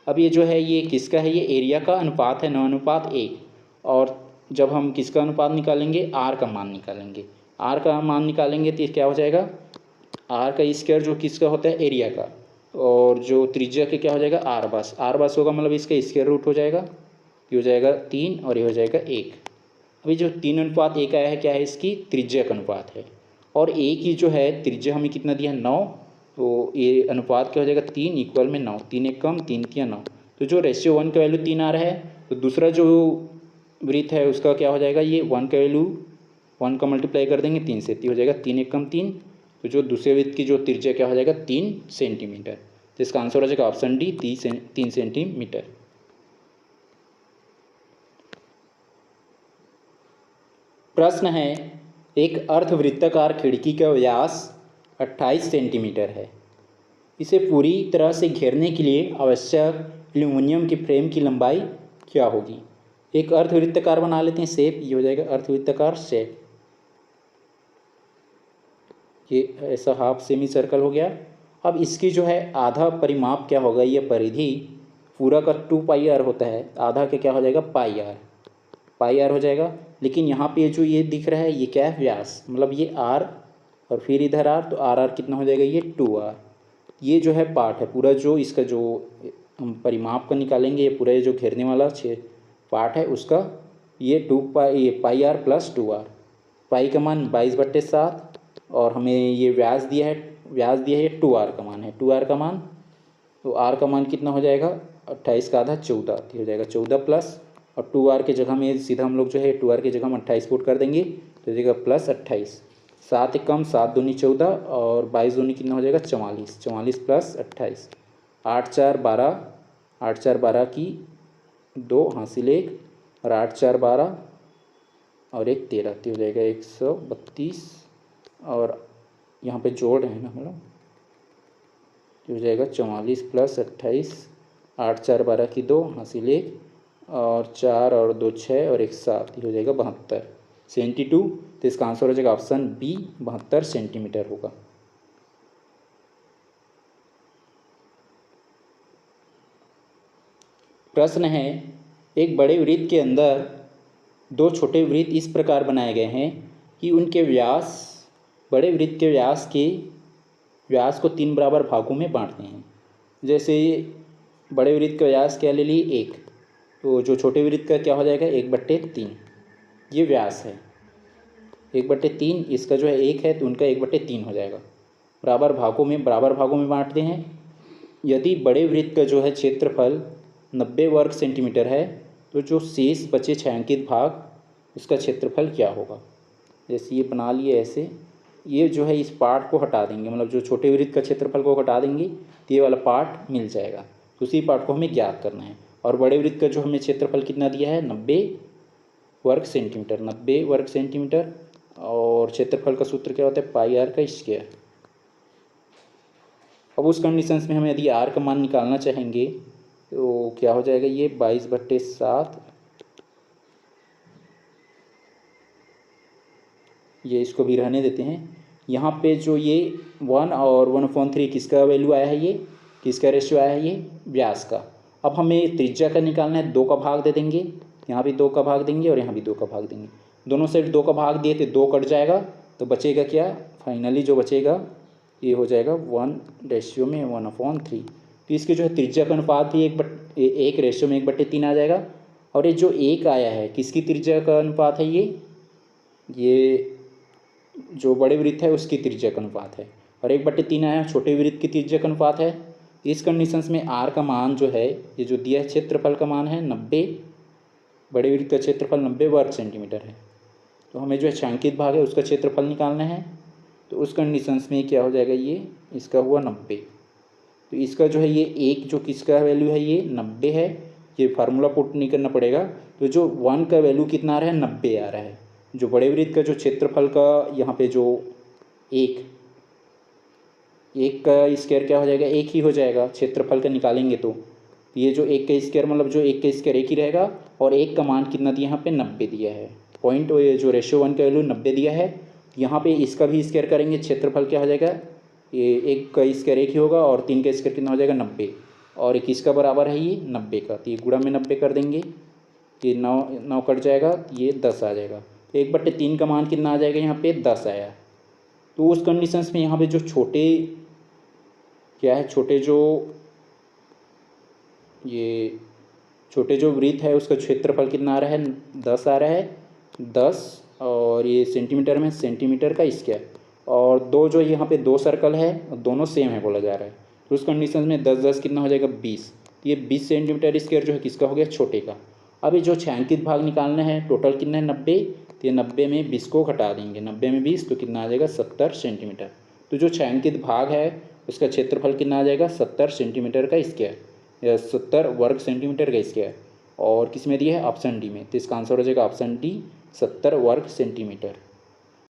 अब ये जो है ये किसका है, ये एरिया का अनुपात है 9:1, और जब हम किसका अनुपात निकालेंगे आर का मान निकालेंगे, आर का मान निकालेंगे तो क्या हो जाएगा आर का स्क्वायर जो किसका होता है एरिया का, और जो त्रिज्या के क्या हो जाएगा आर बस होगा, मतलब इसका स्क्वायर रूट हो जाएगा, ये हो जाएगा 3 और ये हो जाएगा 1। अभी जो 3:1 आया है क्या है, इसकी त्रिज्या का अनुपात है, और ए की जो है त्रिज्या हमें कितना दिया है 9, तो ये अनुपात क्या हो जाएगा 3 इक्वल में 9, 3 एक कम 3 3 9, तो जो रेशियो 1 का वैल्यू 3 आ रहा है, तो दूसरा जो वृत्त है उसका क्या हो जाएगा, ये 1 का वैल्यू 1 का मल्टीप्लाई कर देंगे 3 से, तो हो जाएगा 3 एक कम 3, तो जो दूसरे वृत्त की जो त्रिज्या क्या हो जाएगा 3 सेंटीमीटर, तो इसका आंसर हो जाएगा ऑप्शन डी 3 सेंटीमीटर। प्रश्न है एक अर्धवृत्ताकार खिड़की का व्यास 28 सेंटीमीटर है, इसे पूरी तरह से घेरने के लिए आवश्यक एल्यूमिनियम की फ्रेम की लंबाई क्या होगी। एक अर्धवृत्ताकार बना लेते हैं शेप, ये हो जाएगा अर्धवृत्ताकार शेप, ये ऐसा हाफ सेमी सर्कल हो गया। अब इसकी जो है आधा परिमाप क्या होगा, ये परिधि पूरा का 2 पाई आर होता है, आधा का क्या हो जाएगा पाई आर हो जाएगा। लेकिन यहाँ पे जो ये दिख रहा है ये क्या है व्यास, मतलब ये आर और फिर इधर आर, तो आर आर कितना हो जाएगा ये 2r। ये जो है पार्ट है पूरा, जो इसका जो हम परिमाप का निकालेंगे, ये पूरा ये जो घेरने वाला पार्ट है उसका ये 2 पाई, ये पाई आर प्लस 2r, पाई का मान 22/7 और हमें ये व्यास दिया है 2r का मान है, 2r का मान, तो r का मान कितना हो जाएगा 28 का आधा 14, हो जाएगा 14 प्लस, और 2r की जगह में सीधा हम लोग जो है 2r की जगह हम 28 पुट कर देंगे तो हो जाएगा प्लस 28, 7 एक कम 7 दूनी 14 और 22 दूनी कितना हो जाएगा 44, 44 प्लस 28, 8 4 12, 8 4 12 की 2 हासिल 1 और 8 4 12 और 1 13, तो हो जाएगा 132, और यहाँ पे जोड़ है ना मतलब, हो जाएगा 44 प्लस 28, 8 4 12 की 2 हासिल 1 और 4 और 2 6 और 1 7, हो जाएगा 72 72, तो इसका आंसर हो जाएगा ऑप्शन बी 72 सेंटीमीटर होगा। प्रश्न है एक बड़े वृत्त के अंदर दो छोटे वृत्त इस प्रकार बनाए गए हैं कि उनके व्यास बड़े वृत्त के व्यास को 3 बराबर भागों में बांटते हैं। जैसे बड़े वृत्त का व्यास क्या ले लिए 1, तो जो छोटे वृत्त का क्या हो जाएगा 1/3। ये व्यास है 1/3, इसका जो है 1 है तो उनका 1/3 हो जाएगा। बराबर भागों में बांटते हैं। यदि बड़े वृत्त का जो है क्षेत्रफल 90 वर्ग सेंटीमीटर है तो जो शेष बचे छायांकित भाग उसका क्षेत्रफल क्या होगा। जैसे ये बना लिए ऐसे, ये जो है इस पार्ट को हटा देंगे, मतलब जो छोटे वृत्त का क्षेत्रफल को हटा देंगे तो ये वाला पार्ट मिल जाएगा। तो उसी पार्ट को हमें ज्ञात करना है। और बड़े वृत्त का जो हमें क्षेत्रफल कितना दिया है 90 वर्ग सेंटीमीटर, 90 वर्ग सेंटीमीटर। और क्षेत्रफल का सूत्र क्या होता है πr²। अब उस कंडीशंस में हमें यदि r का मान निकालना चाहेंगे तो क्या हो जाएगा, ये 22/7, ये इसको भी रहने देते हैं। यहाँ पे जो ये 1 और 1/3 किसका वैल्यू आया है, ये किसका रेशियो आया है, ये व्यास का। अब हमें त्रिज्या का निकालना है, 2 का भाग दे देंगे, यहाँ भी 2 का भाग देंगे और यहाँ भी 2 का भाग देंगे। दोनों साइड 2 का भाग दिए तो 2 कट जाएगा, तो बचेगा क्या, फाइनली जो बचेगा ये हो जाएगा 1:1/3। तो इसके जो है त्रिज्या का अनुपात भी 1:1 आ जाएगा। और ये जो 1 आया है किसकी त्रिज्या का अनुपात है, ये जो बड़े वृत्त है उसकी त्रिज्या का अनुपात है। और 1/3 आया छोटे वृत्त की त्रिज्या का अनुपात है। इस कंडीशंस में r का मान जो है, ये जो दिया है क्षेत्रफल का मान है 90, बड़े वृत्त का क्षेत्रफल 90 वर्ग सेंटीमीटर है। तो हमें जो है छायांकित भाग है उसका क्षेत्रफल निकालना है। तो उस कंडीशंस में क्या हो जाएगा, ये इसका हुआ 90। तो इसका जो है ये 1 जो किसका वैल्यू है ये 90 है, ये फार्मूला पुट नहीं करना पड़ेगा। तो जो 1 का वैल्यू कितना आ रहा है 90 आ रहा है। जो बड़े वृत्त का जो क्षेत्रफल का यहाँ पे जो एक का स्क्वायर क्या हो जाएगा, 1 ही हो जाएगा क्षेत्रफल का निकालेंगे तो। ये जो 1 का स्क्वायर मतलब जो 1 का स्क्वायर 1 ही रहेगा। और 1 का मान कितना दिया यहाँ पे 90 दिया है, पॉइंट ये जो रेशियो 1 का वैल्यू 90 दिया है। यहाँ पे इसका भी स्क्वायर करेंगे, क्षेत्रफल क्या हो जाएगा, ये 1 का स्क्वायर 1 ही होगा और 3 का स्क्वायर कितना हो जाएगा 90। और 21 का बराबर है ये 90 का, तो ये गुणा में 90 कर देंगे, ये 9 कट जाएगा, ये 10 आ जाएगा। तो 1/3 का मान कितना आ जाएगा, यहाँ पे 10 आया। तो उस कंडीशंस में यहाँ पे जो छोटे क्या है, छोटे जो वृत्त है उसका क्षेत्रफल कितना आ रहा है 10 आ रहा है, 10। और ये सेंटीमीटर में सेंटीमीटर का स्क्वायर। और दो जो यहाँ पे 2 सर्कल है दोनों सेम है बोला जा रहा है। तो उस कंडीशन में 10 कितना हो जाएगा 20। ये 20 सेंटीमीटर स्क्वायर जो है किसका हो गया, छोटे का। अभी जो छायांकित भाग निकालना है टोटल कितना है 90, तो ये 90 में 20 को घटा देंगे, 90 में 20 तो कितना आ जाएगा 70 सेंटीमीटर। तो जो छायांकित भाग है उसका क्षेत्रफल कितना आ जाएगा 70 सेंटीमीटर का स्क्वायर, या 70 वर्ग सेंटीमीटर का स्क्वायर। और किस में दिया है ऑप्शन डी में, तो इसका आंसर हो जाएगा ऑप्शन डी 70 वर्ग सेंटीमीटर।